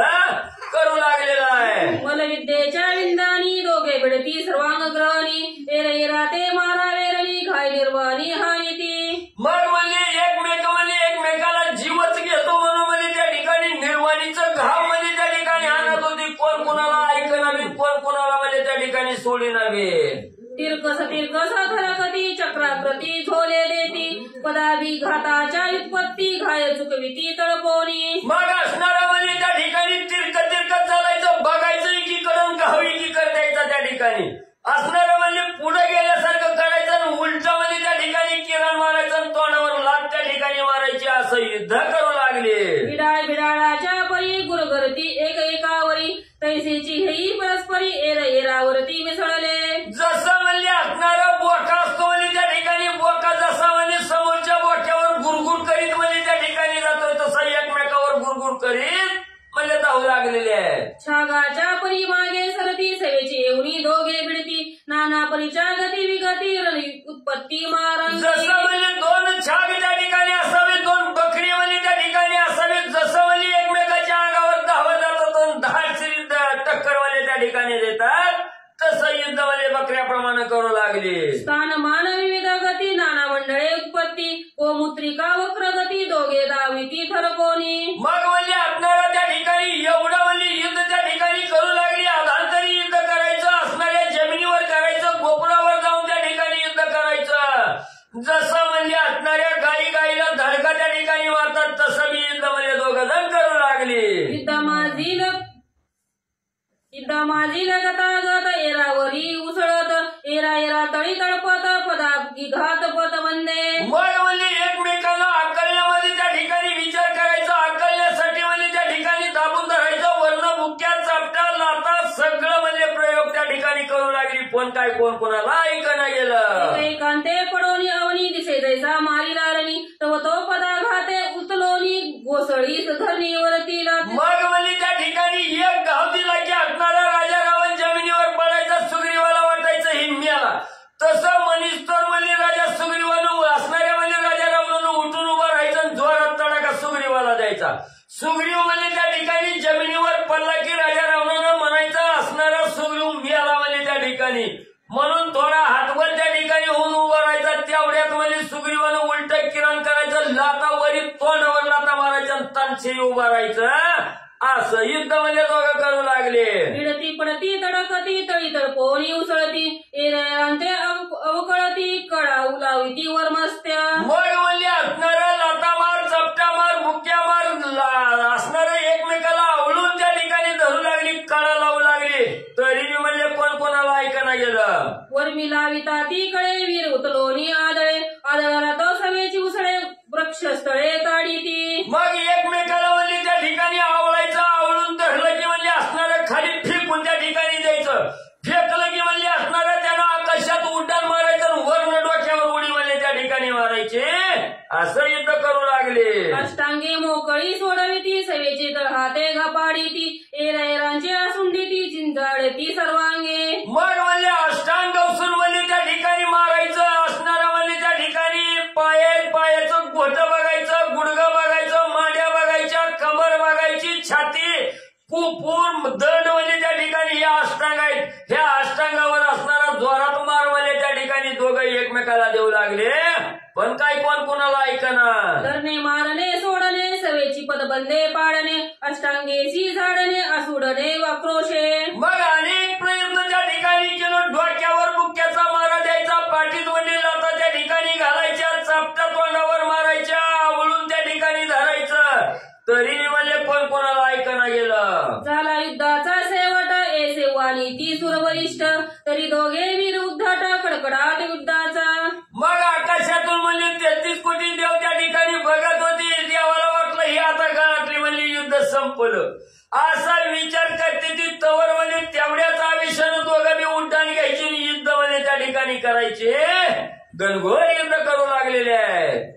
करू लागलेला आहे. मलविद्येच्या विंदानी दोघे भिडती सर्वांग ग्रहणी एरा ते मारा वेरणी घाय निर्वाणी हानिती. मग म्हणजे एकमेकाला जीवच घेतो म्हणून म्हणजे त्या ठिकाणी निर्वाणीचं घाव म्हणजे त्या ठिकाणी आणत होती. कोण कोणाला ऐकणावी कोण कोणाला म्हणजे त्या ठिकाणी सोडी नव्हे. तिरकस धरकती चक्राकृती झोले देती पदावी घाताच्या व्युत्पत्ती घाय चुकविती तळपोनी. मग असणारा म्हणजे त्या ठिकाणी तिरकत चालायचं बघायचं एकीकडून घाव एकीकडे द्यायचा त्या ठिकाणी असणारं म्हणजे पुढे गेल्यासारखं करायचं आणि उलट म्हणजे त्या ठिकाणी किरण मारायचं आणि तोंडावर लाट त्या ठिकाणी मारायची असं युद्ध करू लागले. बिडाळाच्या परी गुरगरती एक एकावरी तैसेची हेही परस्परी एरावरती मिसळले. जसं म्हणजे असणारा बोका असतो म्हणजे त्या ठिकाणी बोका जसा म्हणजे समोरच्या बोक्यावर गुरगुर करीत म्हणजे त्या ठिकाणी जातो तसा एकमेकावर गुरगुर करीत म्हणजे धावू लागलेले आहे. छागाच्या परी मागे सरती सवेची येऊनी दोघे भिडती नाना परीच्या गती विगती उत्पत्ती मारंगी. जसं म्हणजे दोन छाग त्या ठिकाणी असावे दोन बकरी म्हणजे त्या ठिकाणी असावे जसं म्हणजे एकमेकाच्या अंगावर धावत जातात दोन धाडसी टक्कर म्हणजे त्या ठिकाणी देतात तसं युद्ध म्हणजे बकऱ्याप्रमाणे करू लागले. स्थानमान विविध गती नाना मंडळे उत्पत्ती गोमुत्रिका वक्रगती दोघे दाविती थरकोनी. मग म्हणजे असणारा त्या ठिकाणी एवढं म्हणजे युद्ध त्या ठिकाणी करू लागली. अधांतरी युद्ध करायचं असणाऱ्या जमिनीवर करायचं गोपुरावर जाऊन त्या ठिकाणी युद्ध करायचं. जसं म्हणजे असणाऱ्या गाईला धडका त्या ठिकाणी मारतात तसं मी युद्ध म्हणजे दोघं जण करू लागले. युद्ध माझी गतागत एरावरी उसळत एरा तळी तळपत पदाब्गी घात पत वंदे. मग म्हणजे एकमेकांना आकलण्यामध्ये त्या ठिकाणी विचार करायचा आकलण्यासाठी म्हणजे त्या ठिकाणी दाबून धरायचं वर्ण मुक्या चापटा लाता सगळं म्हणजे प्रयोग त्या ठिकाणी करू लागली. कोण काय कोण कोणाला ऐकणं गेलं. एकांते पडोनी अवनी दिसे जैसा मारी लारणी तव तो पदाघाते उतलोनी गोसळी धरणीवरती. मग म्हणजे त्या ठिकाणी एक घाव दिला की असणारा राजा रावण जमिनीवर पडायचा सुग्रीवाला वाटायचं हिम्म्याला तसं मनिस्तोर म्हणजे राजा सुग्रीवानं असणाऱ्या म्हणजे राजा रावणानं उठून उभा राहायचा आणि जोरात तडाखा सुग्रीवाला द्यायचा. सुग्रीव म्हणजे त्या ठिकाणी जमिनीवर पडला की राजा रावणानं म्हणायचा असणारा सुग्रीव मिळाला म्हणजे त्या ठिकाणी म्हणून थोडा हातवर त्या ठिकाणी होऊन उभा राहायचा. त्यावेळी उभं राहायचं असं युद्ध म्हणजे दोघं करू लागले. पिडती पडती तडकती तळी तडकोनी उसळती एरांचे अवकळती कडा उलाविती वर मस्त्या. मग म्हणजे असणारं लाता मार चपटा मार बुक्या मार असणारं एकमेकाला आवळून त्या ठिकाणी धरू लागली कडा लावू लागली. तरी म्हणजे कोण कोणाला ऐकणं गेलं. वरमी लाविता ती कळे वीर उतलोनी आदळे आदळाला तो सवेची उसळे वृक्षस्थळे ताडी ती. मग एकमेकाला म्हणजे त्या ठिकाणी आवळायचं आवळून धरलं की म्हणजे असणारं खाली फेकून त्या ठिकाणी द्यायचं. फेकलं की म्हणजे असणारं त्यानं आकाशात उड्डाण मारायचं वर्ण डोक्यावर उडी म्हणजे त्या ठिकाणी मारायचे. असं युद्ध करू लागले. अष्टांगी मोकळी सोडविती सवेची तर हाते घपाडी ती एरांची असुंडी ती चिंचाळे ती सर्वांगे. मग म्हणजे अष्टांग उसून म्हणजे त्या ठिकाणी मारायचं असणारं म्हणजे त्या ठिकाणी पायाचं गोटं बघायचं गुडघं बघायचं मांड्या बघायच्या कमर बघायची छाती कुपूर दंड म्हणजे त्या ठिकाणी या अष्टांग आहेत. ह्या अष्टांगावर असणारा जोरात मार म्हणजे त्या ठिकाणी दोघं एकमेकाला देऊ लागले. पण काय कोण कोणाला ऐकणार. धरणे मारणे सोडणे सवेची पदबंदे पाडणे अष्टांगेशी झाडणे असुडणे वाक्रोशे. मग अनेक प्रयत्न त्या ठिकाणी केलं. डोक्यावर बुक्याचा मारा द्यायचा पाठीत म्हणजे लाता त्या ठिकाणी घालायच्या चापट्या तोंडावर मारायच्या आवळून त्या ठिकाणी धरायचं. तरी म्हणजे कोण कोणाला ऐकणं गेलं. झाला युद्धाचा शेवट ए सेवानी ती सुरवरिष्ठ तरी दोघे वीर उद्धट कडकडाट युद्धाचा. मग आकाशातून म्हणजे 33 कोटी देव त्या ठिकाणी बघत होते. देवाला वाटलं ही आता गळातली म्हणजे युद्ध संपलं असा विचार करते ती तवर म्हणजे तेवढ्याच आवेशानं दोघं बी उड्डाण घ्यायची आणि युद्ध म्हणजे त्या ठिकाणी करायचे. घनघोर युद्ध करू लागलेले आहेत.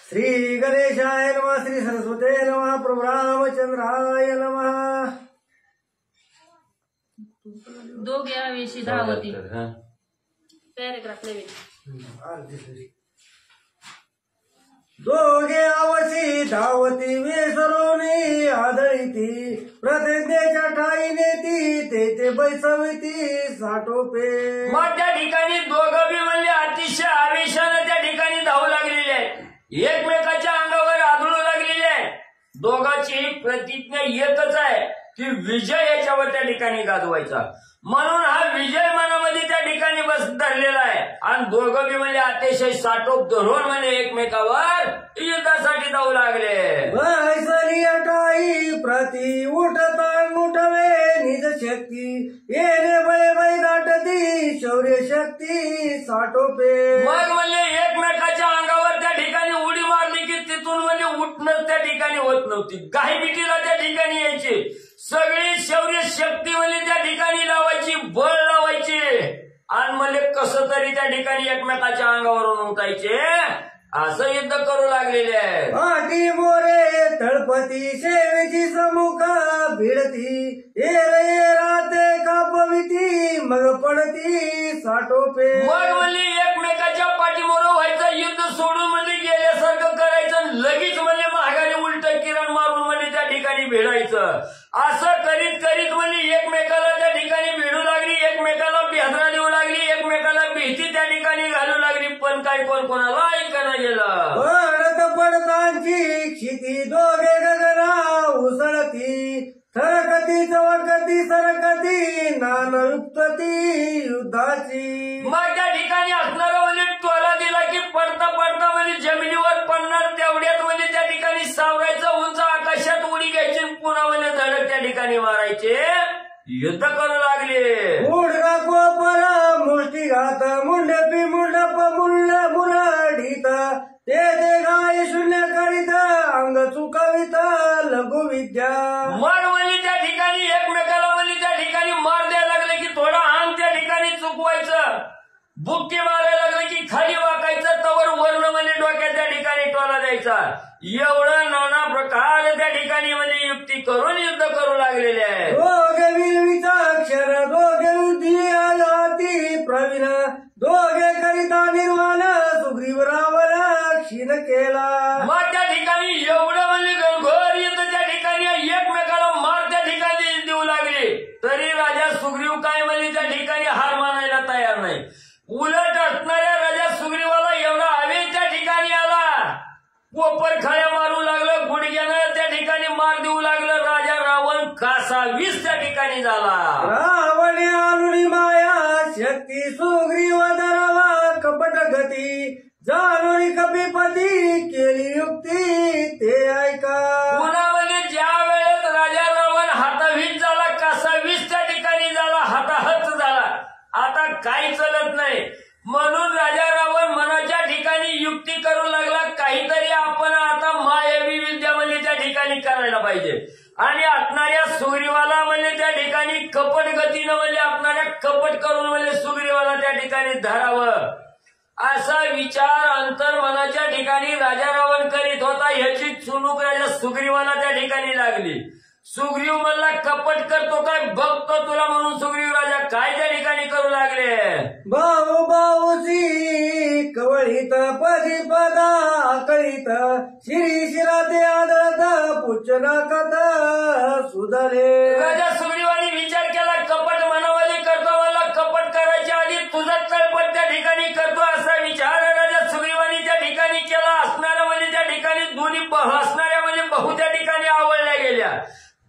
श्री गणेशाय नमः श्री सरस्वते नमः प्रभु रामचंद्राय नमः. दोघे आवेशी धावती पॅरेग्राफ नवीन. दोघे आवशी धावती वेसरोनी आदळीती प्रतिज्ञेच्या ठाईने ती ते बैसविती साठोपे. मग त्या ठिकाणी दोघं बी म्हणजे अतिशय आवेशानं त्या ठिकाणी धावू लागलेले आहेत. एकमेकाच्या अंगावर आदळू लागलेले आहे. दोघांची प्रतिज्ञा एकच आहे की विजय याच्यावर त्या ठिकाणी गाजवायचा. म्हणून हा विजय मनामध्ये त्या ठिकाणी बस धरलेला आहे. आणि दोघं बी म्हणजे अतिशय साठोप धरून म्हणजे एकमेकावर युद्धासाठी जाऊ लागले. बैसली अटाई प्रति उठता उठवे निज शक्ती येणे बळे बै दाटती शौर्य शक्ती साठोपे. मग म्हणजे एकमेकाच्या अंगावर त्या ठिकाणी उडी मारली की तिथून म्हणजे उठणं त्या ठिकाणी होत नव्हती. गायबिटीला त्या ठिकाणी यायची. सगळी शौर्य शक्ती म्हणजे त्या ठिकाणी लावायची बळ लावायची आणि म्हणजे कसं तरी त्या ठिकाणी एकमेकाच्या अंगावरून उठायचे. असं युद्ध करू लागलेले आहे. पाठी मोरे तळपती शेवेची समुख भिडती राते कापविती मग पडती साठोपे. मग म्हणजे एकमेकाच्या पाठीमोर व्हायचं युद्ध सोडून म्हणजे गेल्यासारखं करायचं लगेच म्हणजे माघारी उलट किरण मारून म्हणजे त्या ठिकाणी भिडायचं. असं करीत करीत म्हणजे एकमेकाला त्या ठिकाणी भिडू लागली एकमेकाला बेदरा देऊ लागली एकमेकाला भीती त्या ठिकाणी घालू लागली. पण काय कोण कोणाला ऐकणं गेलं. पडत पडतांची क्षिती दोघे गगना उसळती सरकती चवकती सरकती नानयुक्तती युद्धाची. मग त्या ठिकाणी असणारं म्हणजे टोला दिला की पडता पडता म्हणजे जमिनीवर पडणार तेवढ्यात म्हणजे त्या ठिकाणी सावरायचं उंच आकाशात उडी घ्यायची पुन्हा म्हणजे धडक त्या ठिकाणी मारायचे. युद्ध करू लागले. मुंडगा कोपर मुष्टीघात मुंडपी मुंडप मुरडीत ते गाय शून्य करीत अंग चुकवित लघु विद्या. मग म्हणजे त्या ठिकाणी एकमेकाला म्हणजे त्या ठिकाणी मार द्यायला लागले की थोडा अंग त्या ठिकाणी चुकवायचं. बुक्की मारायला लागले की खाली वाकायचं तवर वर्ण म्हणजे डोक्यात त्या ठिकाणी टोला द्यायचा. एवढं नाना प्रकार त्या ठिकाणी म्हणजे युक्ती करून युद्ध करू लागलेले आहे. दोघे विलविचा अक्षर दोघे बुद्धी आयाती प्रवीण दोघे करिता निर्माण सुग्रीव रावला क्षीण केला. मग त्या ठिकाणी एवढं म्हणजे घनघोर युद्ध त्या ठिकाणी एकमेकाला मार त्या ठिकाणी देऊ लागले. तरी राजा सुग्रीव काय म्हणजे त्या ठिकाणी हार मानायला तयार नाही. उलट असणाऱ्या राजा सुग्रीवाला एवढा आवेश त्या ठिकाणी आला कोपर खाया मारू लागलं, गुडघ्यानं त्या ठिकाणी मार देऊ लागलं. राजा रावण कासावीस त्या ठिकाणी झाला. रावणे आणुनी माया शक्ती सुग्रीव धरावा कपट गती जाणून कपीपती केली युक्ती ते ऐका. पुन्हा ज्या वेळेस राजा रावण हातावीस झाला, कासावीस त्या ठिकाणी झाला, हाताहत झाला, आता काही चलत नाही. म्हणून राजा रावण मनाच्या ठिकाणी युक्ती करू लागला, काहीतरी आपण आता मायावी विद्यामध्ये त्या ठिकाणी करायला पाहिजे. आणि असणाऱ्या सुग्रीवाला म्हणजे त्या ठिकाणी कपट गतीनं म्हणजे असणाऱ्या कपट करून म्हणजे सुग्रीवाला त्या ठिकाणी धरावं, असा विचार अंतर्मनाच्या ठिकाणी राजा रावण करीत होता. ह्याची चुणूक राजा सुग्रीवाला त्या ठिकाणी लागली. सुग्रीव म्हणला कपट करतो काय, बघतो तुला, म्हणून सुग्रीव राजा काय त्या ठिकाणी करू लागले. भाऊ भाऊची कवळीत पदी पदा कळीत शिरी शिरा ते आदळत पुच्छ नाकात सुधारे. राजा सुग्रीवानी विचार केला, कपट मनावाली करतो, मला कपट करायच्या आधी तुझा तळपट त्या ठिकाणी करतो, असा विचार राजा सुग्रीवानी त्या ठिकाणी केला. असणाऱ्या म्हणजे त्या ठिकाणी दोन्ही असणाऱ्या म्हणजे बहु त्या ठिकाणी आवडल्या गेल्या.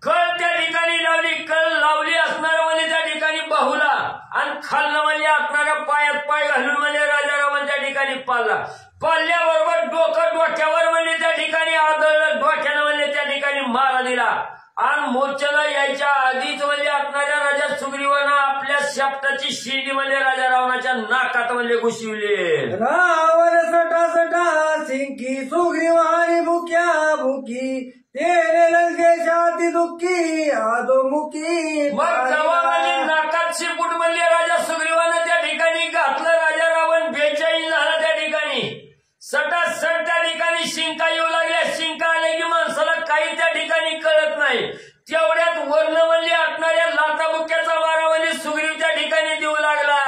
कळ त्या ठिकाणी लावली, कळ लावली असणाऱ्या म्हणजे त्या ठिकाणी बाहूला, आणि खाल्लं म्हणजे असणाऱ्या पायात पाय घालून म्हणजे राजा रावण त्या ठिकाणी पाळला. पाळल्याबरोबर डोकं डोक्यावर म्हणजे त्या ठिकाणी आदळलं, डोक्यानं म्हणजे त्या ठिकाणी मारा दिला. आणि मोर्चाला यायच्या आधीच म्हणजे असणाऱ्या राजा सुग्रीवानं आपल्या शापटाची शिडी म्हणजे राजा रावणाच्या नाकात म्हणजे घुसविली. रावण सटा सटा सिंकी सुग्रीव आणि मुख्या मुखी तेने लंकेशाती दुःखी आदोमुखी. मग जेव्हा म्हणजे नाकात शिरपूट म्हणले राजा सुग्रीवानं त्या ठिकाणी घातलं, राजा रावण बेचैन झाला. त्या ठिकाणी सटासट त्या ठिकाणी शिंका येऊ लागल्या. शिंका आल्या की माणसाला काही त्या ठिकाणी कळत नाही. तेवढ्यात वर्ण म्हणजे असणाऱ्या लाथाबुक्याचा मारा म्हणजे सुग्रीव त्या ठिकाणी देऊ लागला.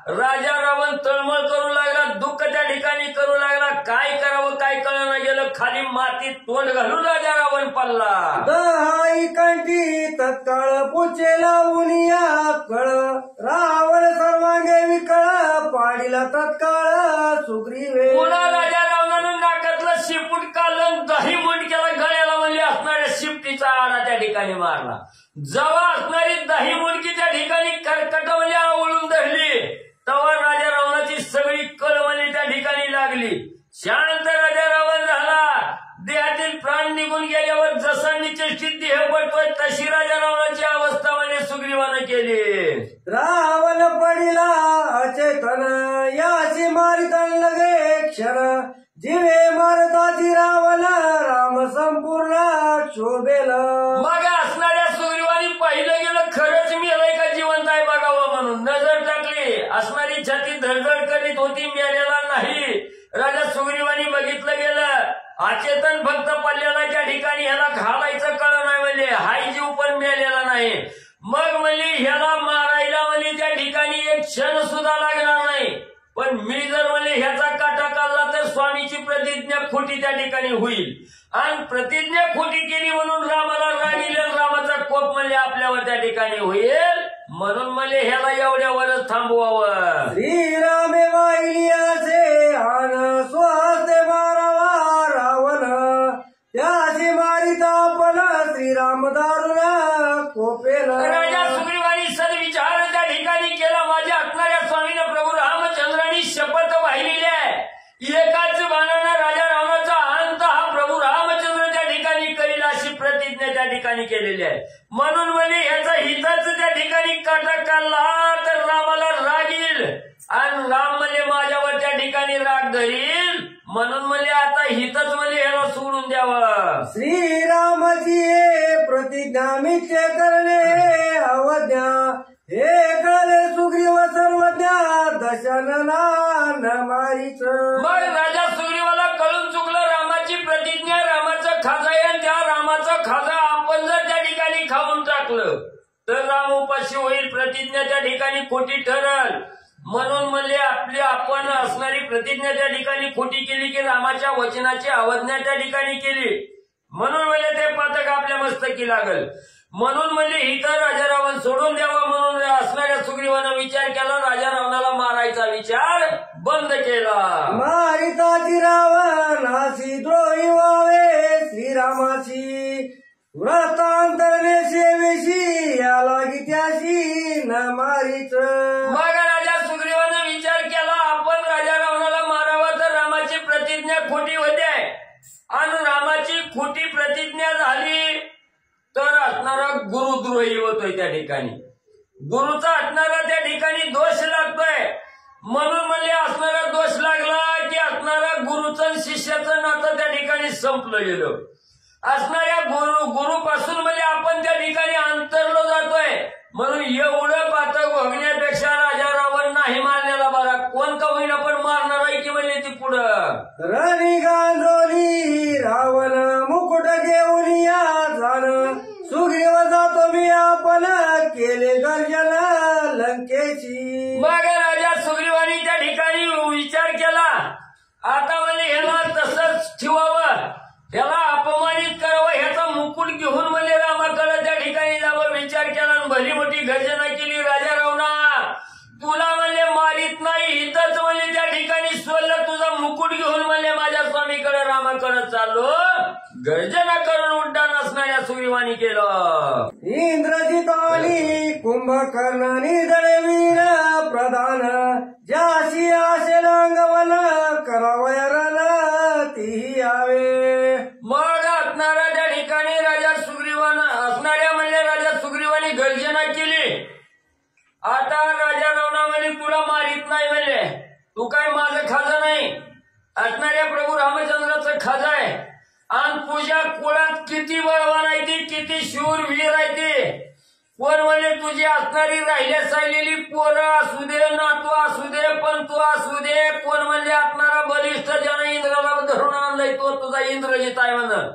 राजा रावण तळमळ करू लागला, दुःख त्या ठिकाणी करू लागला. काय करावं काय कळना गेलं. खाली मातीत तोंड घालून राजा रावण पडला. दहाई कंठी तत्काळ पुचे लावून या कळ रावण सर्वांगे विकळ पाडीला तत्काळ सुग्रीवे. पुन्हा राजा रावणानं नाकातलं शिपूट काढलं, दही मुंड केला, गळ्याला म्हणजे असणाऱ्या शिपटीचा आडा त्या ठिकाणी मारला. जेव्हा असणारी दही मुंडकी त्या ठिकाणी कर्कट म्हणजे आवळून धरली, तेव्हा राजा रावणाची सगळी कळ म्हणजे त्या ठिकाणी लागली. शांत राजा रावण झाला. देहातील प्राण निघून गेल्यावर जसा निश्चित देह पडतोय तशी राजा रावणाची अवस्था म्हणजे सुग्रीवानं केली. रावण पडिला अचेतन याची मारितन लगे क्षण जीवे मारताची रावण राम संपूर्ण शोभेल. मग असणाऱ्या सुग्रीवानी पाहिलं गेलं, खरंच मेलंय का जिवंत आहे बघावं म्हणून नजर टाकली. असणारी छाती धडधड करीत होती, मेलेला नाही. राजा सुग्रीवानी बघितलं गेलं, अचेतन भक्त पडलेला त्या ठिकाणी, ह्याला घालायचं कळ नाही म्हणजे हाय जीव पण मेलेला नाही. मग म्हणजे ह्याला मारायला म्हणजे त्या ठिकाणी एक क्षण सुद्धा लागणार नाही. पण मी जर म्हणजे ह्याचा काटा काढला तर स्वामीची प्रतिज्ञा खोटी त्या ठिकाणी होईल. आणि प्रतिज्ञा खोटी केली म्हणून रामाला राग येईल, रामाचा कोप म्हणजे आपल्यावर त्या ठिकाणी होईल. म्हणून म्हणजे ह्याला एवढ्यावरच थांबवावं. श्रीरामे वाहिली असे आन स्वास्ते मारावा रावण त्याची मारिता पण श्रीराम दारुण कोपेल. राजा सुग्रीवानी सदविचार त्या ठिकाणी केला. माझ्या असणाऱ्या स्वामीनं प्रभू रामचंद्रांनी शपथ वाहिलेली आहे. एकाच बाणानं राजा रावणाचा अंत हा प्रभू रामचंद्र त्या ठिकाणी करील अशी प्रतिज्ञा त्या ठिकाणी केलेली आहे. म्हणून म्हणजे ह्याचा हितच त्या ठिकाणी काटा काढला तर रामाला राग येईल, आणि राम म्हणजे माझ्यावर त्या ठिकाणी राग धरील. म्हणून म्हणजे आता हितच म्हणजे ह्याला सोडून द्यावं. श्रीरामाची प्रतिज्ञा मिथ्य करणे अवज्ञा हे कळले सुग्रीव सर्वज्ञ दशनना न मारीच. मग राजा सुग्रीवाला कळून चुकलं रामाची प्रतिज्ञा, रामाचं खाजा आहे. त्या रामाचं खाजा आपण जर त्या ठिकाणी खाऊन टाकलं तर राम उपाशी होईल, प्रतिज्ञा त्या ठिकाणी खोटी ठरल. म्हणून म्हणजे आपली आपण असणारी प्रतिज्ञा त्या ठिकाणी खोटी केली की रामाच्या वचनाची अवज्ञा त्या ठिकाणी केली. म्हणून म्हणजे ते पातक आपल्या मस्तकी लागल. म्हणून म्हणजे इथं राजा रावण सोडून द्यावा म्हणून असणाऱ्या सुग्रीवानं विचार केला. राजा रावणाला मारायचा विचार बंद केला. मारिताची रावण अशी द्रोही प्रतिज्ञा खोटी होते आणि रामाची खोटी प्रतिज्ञा झाली तर असणारा गुरुद्रोही होतोय त्या ठिकाणी. गुरुचा असणारा त्या ठिकाणी दोष लागतोय. म्हणून म्हणजे असणारा दोष लागला की असणारा गुरुचं शिष्याचं नातं त्या ठिकाणी संपलं गेलं. असणाऱ्या गुरुपासून म्हणजे आपण त्या ठिकाणी अंतरलो जातोय. म्हणून एवढं पातळ भोगण्यापेक्षा राजा रावण नाही मारलेला बरा. कोण का होईना पण मारणार आहे की म्हणजे ती पुढं रणी गांजोली रावण मुकुट घेऊन या जाण सुग्रीव जातो मी आपण केले गर्जन लंकेची. मग राजा सुग्रीवानी त्या ठिकाणी विचार केला आता म्हणजे ह्याला तसंच ठेवावं, ह्याला अपमानित करावं, ह्याचा मुकुट घेऊन म्हणजे रामाकडे त्या ठिकाणी जावं विचार केला आणि भली मोठी गर्जना केली. राजा रावणा तुला म्हणजे मारित नाही इथंच म्हणजे त्या ठिकाणी सोडलं, तुझा मुकुट घेऊन म्हणजे माझ्या स्वामीकडे रामाकडे चाललो. गर्जना करून उड्डाण असणाऱ्या सुग्रीवानी केलं. इंद्रजित आणि कुंभकर्ण निधळे वीर प्रधान ज्याशी असेल अंगवन करावयरण तीही यावे. मग असणाऱ्या त्या ठिकाणी राजा सुग्रीवान असणाऱ्या म्हणजे राजा सुग्रीवानी गर्जना केली. आता राजा रावणा म्हणजे तुला मारित नाही म्हणजे तू काय माझं खाजं नाही, असणाऱ्या प्रभू रामचंद्राचं खाजं आहे. आणि तुझ्या कुळात किती बळवान आहे ती, किती शूर वीर आहे ते, कोण म्हणजे तुझी असणारी राहिल्या सायलेली पोरं असू दे, नातू असू दे, पंतू असू दे, कोण म्हणजे असणारा बलिष्ठ ज्यानं इंद्राला धरून आणलाय तो तुझा इंद्रजित आहे म्हणून.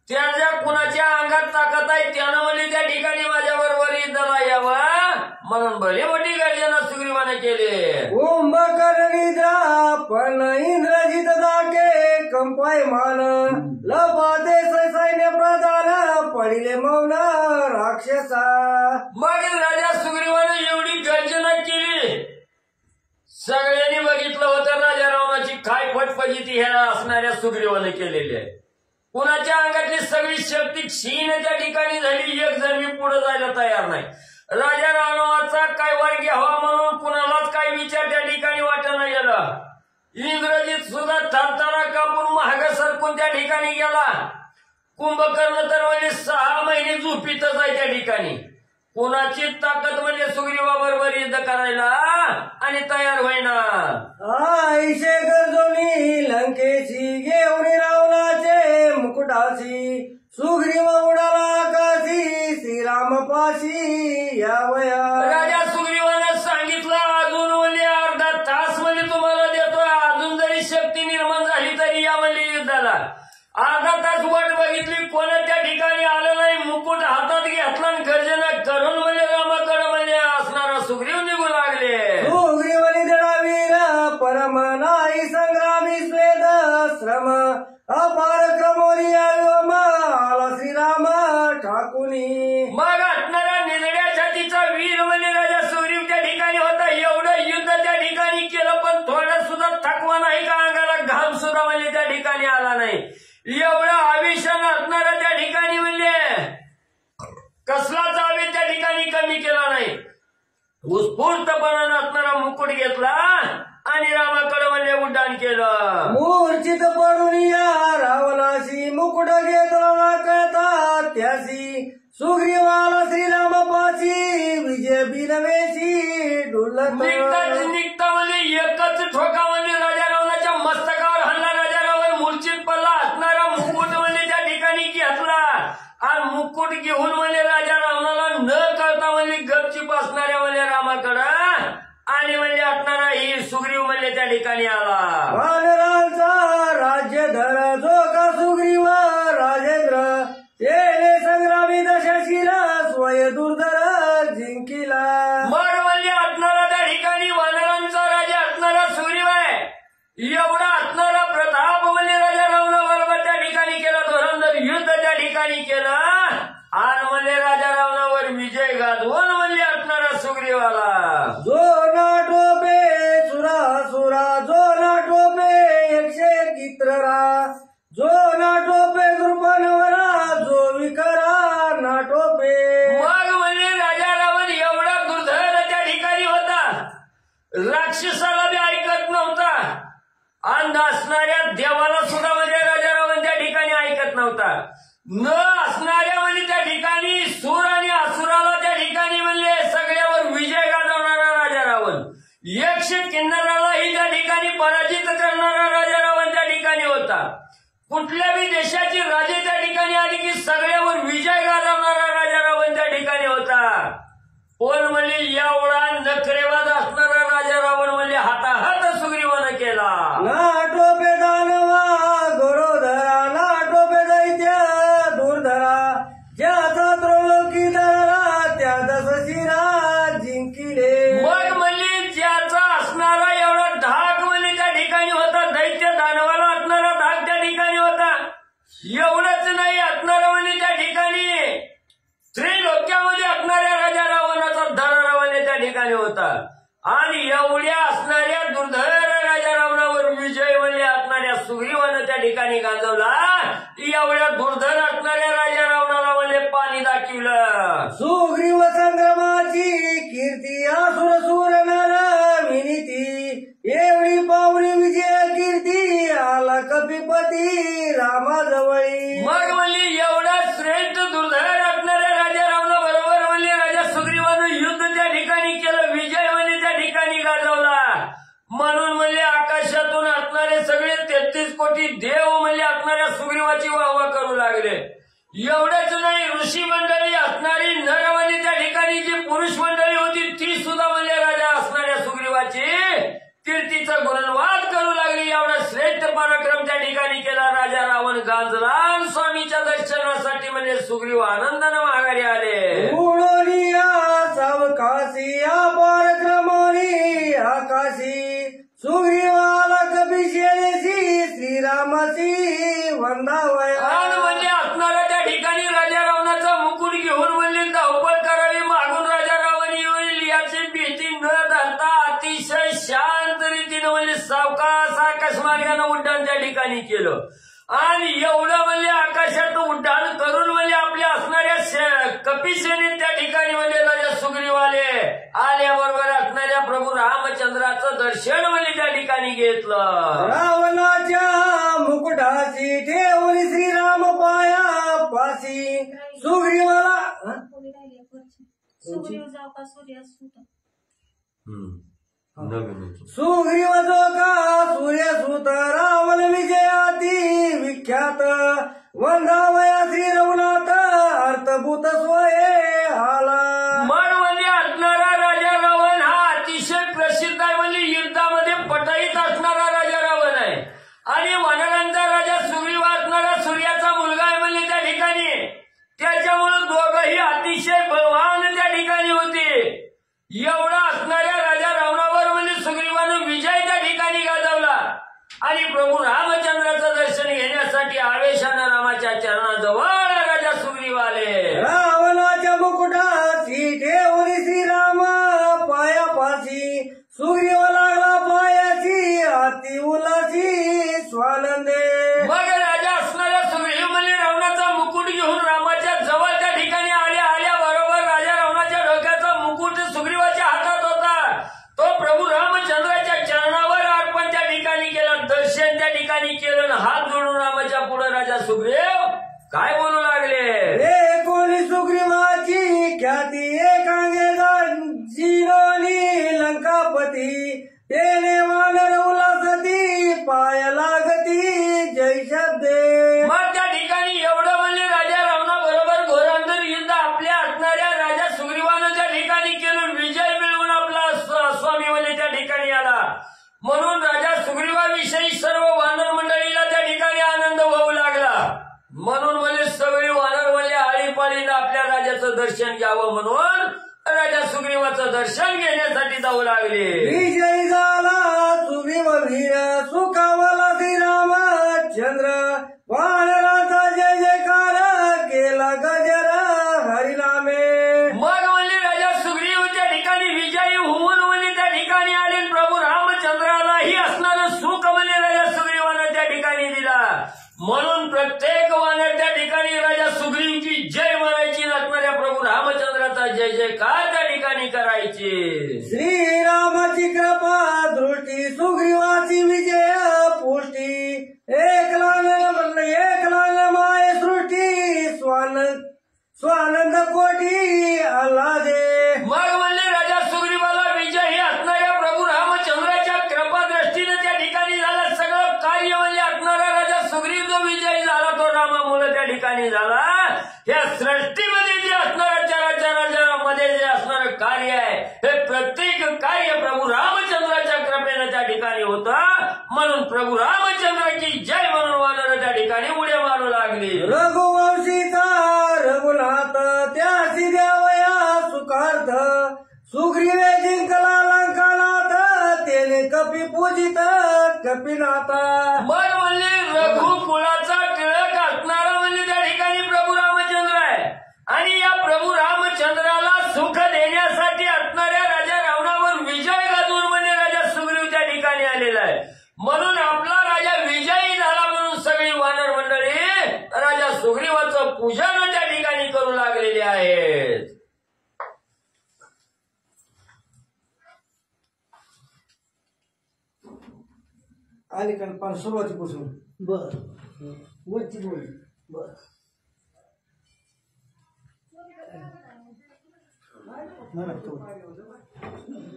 त्याच्या कुणाच्या अंगात ताकद आहे त्यानं म्हणजे त्या ठिकाणी माझ्या बरोबर युद्धाला यावं म्हणून भले मोठी गर्जना सुग्रीवाने केली. कुंभकर्ण निद्रा पण इंद्रजित दाके कंपाय मान लपाते सैन्य प्रधान पडिले मौन राक्षसा. मग राजा सुग्रीवाने एवढी गर्जना केली. सगळ्यांनी बघितलं होतं राजा रावणाची काय फटफटीती ह्या असणाऱ्या सुग्रीवाने केलेली आहे. कुणाच्या अंगातली सगळी शक्ती क्षीण त्या ठिकाणी झाली. एक जण मी पुढे जायला तयार नाही. राजा रावणाचा काय वर घ्यावा म्हणून कुणालाच काय विचार त्या ठिकाणी वाटणं गेलं. इंद्रजित सुद्धा थरथरा कापून महाग सरकून त्या ठिकाणी गेला. कुंभकर्ण तर म्हणजे 6 महिने झोपीतच आहे त्या ठिकाणी. कुणाची ताकद म्हणजे सुग्रीवाबरोबर युद्ध करायला आणि तयार होईना. आईशे गरजोनी लंकेची घेऊन रावणाचे मुकुटाची सुग्रीव उडाला आकाशी श्रीराम पाशी यावया. राजा सुग्रीवानं सांगितलं अजून म्हणजे अर्धा तास म्हणजे तुम्हाला देतोय, अजून जरी शक्ती निर्माण झाली तरी या म्हणजे युद्धाला. अर्धा तास वाट बघितली, कोणा त्या ठिकाणी आलं नाही. मुकुट हातात घेतला आणि गर्जना करून म्हणजे रामाकडे म्हणजे असणारा सुग्रीव निघू लागले. सुग्रीवनी दळावीर परम नाही संग्रामी स्वेद श्रम अपार क्रमोरी आला श्रीराम ठाकुनी. मग असणारा निजड्या छातीचा वीर म्हणजे राजा सुग्रीव त्या ठिकाणी होता. एवढं युद्ध त्या ठिकाणी केलं पण थोडं सुद्धा थकवा नाही का अंगाला घाम सुद्धा म्हणजे त्या ठिकाणी आला नाही. एवढं आवेशानं असणारा त्या ठिकाणी म्हणजे कसलाच आवेश त्या ठिकाणी कमी केला नाही. उत्स्फूर्तपणानं असणारा मुकुट घेतला आणि रामाकडे म्हणजे उड्डाण केलं. मूर्छित पडून या रावणाशी मुकुट घेतला कळता त्याशी सुग्रीवाला श्रीराम पाची विजय बिनवेची डुलत. निघता म्हणजे एकच ठोका म्हणजे राजा रावणाच्या मस्तकावर हल्ला. राजा रावण मूर्छित पडला. असणारा मुकुट म्हणजे त्या ठिकाणी घेतला आणि मुकुट घेऊन म्हणजे राजा रावणाला न कळता म्हणजे गपचीप असणाऱ्या म्हणजे रामाकडं आणि म्हणजे असणारा ही सुग्रीव म्हणजे त्या ठिकाणी आला. वानरांचा राज्य धर जो का सुग्रीव राजेंद्र तेने संग्रामी दशशिर स्वय दुर्धर जिंकिला. मग म्हणजे असणारा त्या ठिकाणी वानरांचा राजा असणारा सुग्रीव आहे. एवढा असणारा प्रताप म्हणजे राजा रावणाबरोबर त्या ठिकाणी केला. धुरंधर युद्ध त्या ठिकाणी केलं आणि म्हणजे राजा रावणावर विजय गाजवून म्हणजे असणारा सुग्रीवाला. जो नाटोपे सुरा जो नाटोपे 111 जो नाटोपे नृपनवरा जो विकरा नाटोपे. मग म्हणजे राजा रावण एवढा दुर्धर त्या ठिकाणी होता, राक्षसाला बी ऐकत नव्हता. अंध असणाऱ्या असणाऱ्या देवाला सुद्धा म्हणजे राजा रावण त्या ठिकाणी ऐकत नव्हता. न असणाऱ्या म्हणजे त्या ठिकाणी सूर आणि असुराला त्या ठिकाणी म्हणजे सगळ्यावर विजय गाजवणारा राजा रावण, यक्ष किन्नरालाही त्या ठिकाणी पराजित करणारा राजा रावण त्या ठिकाणी होता. कुठल्याही देशाची राजे त्या ठिकाणी आली की सगळ्यावर विजय गाजवणारा राजा रावण त्या ठिकाणी होता. पण म्हणजे एवढा नखरेवाद असणारा राजा रावण म्हणजे हाताहात सुग्रीवानं केला. नाटोपे दानवा गोरोधरा नाटोपे दैत्य दूरधरा ज्याचा त्रोलोकी धरा त्या दशशिरा जिंकिले. मग म्हणजे ज्याचा असणारा एवढा धाक म्हणजे त्या ठिकाणी होता, दैत्य दानवाला असणारा धाक त्या ठिकाणी होता. एवढंच नाही, असणारा म्हणजे त्या ठिकाणी त्रिलोक्यामध्ये असणाऱ्या राजा रावणाचा धरा म्हणजे त्या ठिकाणी होता. आणि एवढ्या असणाऱ्या दुर्धर राजा रावणावर विजय म्हणजे असणाऱ्या सुग्रीवानं त्या ठिकाणी गाजवला. एवढ्या दुर्धर असणाऱ्या राजा रावणाला म्हणजे पाणी दाखवलं. सुग्रीव संग्रामाची कीर्ती असुर सूर नर विनीती एवढी पावली विजय कीर्ती आला कपिपती रामाजवळी. मग म्हणजे एवढा श्रेष्ठ दुर्धर असणाऱ्या राजा रावणाबरोबर म्हणजे राजा सुग्रीवानं युद्ध त्या ठिकाणी केलं, विजय म्हणजे त्या ठिकाणी गाजवला. म्हणून म्हणजे आकाशातून असणारे सगळे 33 कोटी देव म्हणजे असणाऱ्या सुग्रीवाची वाहवा करू लागले. एवढंच नाही, ऋषी मंडळी असणारी नर म्हणजे त्या ठिकाणी जी पुरुष मंडळी होती ती सुद्धा म्हणजे राजा असणाऱ्या सुग्रीवाची कीर्तीचा गुणवाद करू लागली. एवढा श्रेष्ठ पराक्रम त्या ठिकाणी केला राजा रावण गाजला. स्वामीच्या दर्शनासाठी म्हणजे सुग्रीव आनंदानं माघारी आले. उडोनिया सावकाशी पराक्रमोनी आकाशी सुग्रीवाला कपिशेनेशी श्रीरामाची वंदावया. म्हणजे असणाऱ्या त्या ठिकाणी राजा रावणाचा मुकुट घेऊन म्हणजे धावपळ करावी मागून राजा रावण येईल याची भीती न धरता अतिशय शांत रीतीनं म्हणजे सावकाश आकाश मार्गानं उड्डाण त्या ठिकाणी केलं. आणि एवढं म्हणजे आकाशात उड्डाण करून म्हणजे आपल्या असणाऱ्या कपिसेने त्या ठिकाणी म्हणजे राजा सुग्रीवाले आल्याबरोबर असणाऱ्या प्रभू रामचंद्राचं दर्शन म्हणजे त्या ठिकाणी घेतलं. रावणाच्या मुकुटाची ठेवली श्रीराम पाया पाशी सुग्रीवाला सुग्रीव जाऊ का सूर्य सुग्रीव जो का सूर्यसुत रावण विजयाती विख्यात वंदावया श्री रघुनाथ अर्थभूत स्वये आला. म्हणजे असणारा राजा रावण हा अतिशय प्रसिद्ध आहे, म्हणजे युद्धामध्ये पटाईत असणारा राजा रावण आहे. आणि वानरांचा राजा सुग्रीव असणारा सूर्याचा मुलगा आहे म्हणजे त्या ठिकाणी. त्याच्यामुळे दोघंही अतिशय बलवान त्या ठिकाणी होते. एवढा असणाऱ्या राजा रावणावर म्हणजे सुग्रीवानं विजय त्या ठिकाणी गाजवला. आणि प्रभू रामचंद्राचं दर्शन घेण्यासाठी आवेशानं रामाच्या चरणाजवळ राजा सुग्रीव आले. रावणाच्या मुकुटाची ठेवली श्रीराम पायापाशी सुग्रीव लागला पायाची अति उलासी स्वानंदे. मग राजा असणाऱ्या सुग्रीव म्हणजे रावणाचा मुकुट घेऊन रामाच्या जवळ त्या ठिकाणी आल्या बरोबर राजा रावणाच्या डोक्याचा मुकुट सुग्रीवाच्या हातात होता. तो प्रभू रामचंद्राच्या चरणावर अर्पण त्या ठिकाणी केलं, दर्शन त्या ठिकाणी केलं. हात जोडून रामाच्या पुढे राजा सुग्रीव काय बोलू लागले. कोणी सुग्रीवाची ख्याती एकांगे जिरोनी लंकापती तेने वानर उलासती पाय लागती जय शब्दे. मग त्या ठिकाणी एवढं म्हणजे राजा रावणाबरोबर घोरांदर युद्ध आपल्या असणाऱ्या राजा सुग्रीवानं त्या ठिकाणी केलं, विजय मिळवून आपला स्वामी म्हणजे त्या ठिकाणी आला. म्हणून राजा सुग्रीवाविषयी सर्व वानर मंडळीला त्या ठिकाणी आनंद होऊ लागला. म्हणून म्हणजे सगळी वानर म्हणजे आळीपाळीनं आपल्या राजाचं दर्शन घ्यावं म्हणून राजा सुग्रीवाचं दर्शन घेण्यासाठी जाऊ लागले. विजय झाला सुग्रीव वीर सुखावला श्रीरामचंद्र वानराचा जय जयकार केला गजर हरिनामे. मग म्हणजे राजा सुग्रीव त्या ठिकाणी विजयी होऊन म्हणजे त्या ठिकाणी आले. प्रभू रामचंद्रालाही असणारं सुख म्हणजे राजा सुग्रीवानं त्या ठिकाणी दिला. म्हणून प्रत्येक वानर त्या ठिकाणी राजा सुग्रीवची जय म्हणायची, असणाऱ्या प्रभू रामचंद्राचा जय जयकार त्या ठिकाणी करायचे. श्रीरामाची कृपा दृष्टी सुग्रीवाची विजय पुष्टी एकला माय सृष्टी स्वानंद कोटी आल्हादे. मग म्हणले राजा सुग्रीवाला विजयी असणाऱ्या प्रभू रामचंद्राच्या कृपादृष्टीने त्या ठिकाणी झाला. सगळं कार्य म्हणजे असणारा राजा सुग्रीव जो विजयी झाला तो रामामुळे त्या ठिकाणी झाला. या सृष्टीमध्ये जे असणाऱ्या चराचरामध्ये जे असणारं कार्य आहे हे प्रत्येक कार्य प्रभू रामचंद्राच्या कृपेने त्या ठिकाणी होतं. म्हणून प्रभू रामचंद्राची जय म्हणून वानर त्या ठिकाणी उड्या मारू लागली. रघुवंशीचा रघुनाथ त्यासी द्यावया सुखार्थ. सुग्रीवे जिंकला लंकानाथ तेने कपी पूजित कपिनाथ. मग म्हणले रघुकुलाचा टिळक असणारा म्हणजे त्या ठिकाणी प्रभू रामचंद्र आहे. आणि या प्रभू रामचंद्राला सुख देण्यासाठी असणाऱ्या राजा रावणावर विजय गाजून म्हणजे राजा सुग्रीव त्या ठिकाणी आलेला आहे. म्हणून आपला राजा विजयी झाला म्हणून सगळी वानर मंडळी राजा सुग्रीवाचं पूजन त्या ठिकाणी करू लागलेले आहेत. अलीकडे पण सुरुवातीपासून बर वरची बोल बर.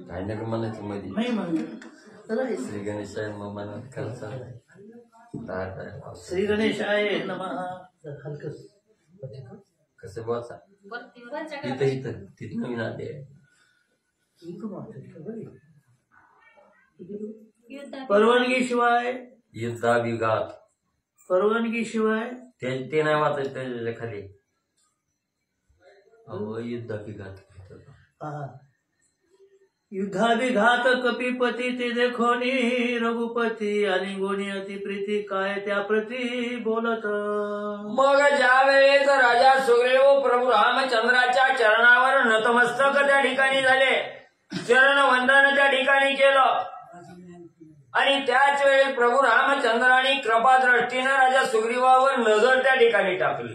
काय नका म्हणायचं मध्ये नाही म्हणलं श्री गणेशाय मनात खर्चा श्री गणेशाय नमः. कसं बोलता इथं तिथे नवीन आले. परवानगीशिवाय युद्धाभिघात परवानगीशिवाय ते नाही वाचायचं त्याच्या खाली. अहो युद्धाभिघात युद्धाभिघात कपिपती ते देखोनी रघुपती आणि गोणी अति प्रीती काय त्या प्रती बोलत. मग ज्या वेळेस राजा सुग्रीव प्रभू रामचंद्राच्या चरणावर नतमस्तक त्या ठिकाणी झाले. चरण वंदन त्या ठिकाणी केलं. आणि त्याच वेळेस प्रभू रामचंद्राने कृपादृष्टीनं राजा सुग्रीवावर नजर त्या ठिकाणी टाकली.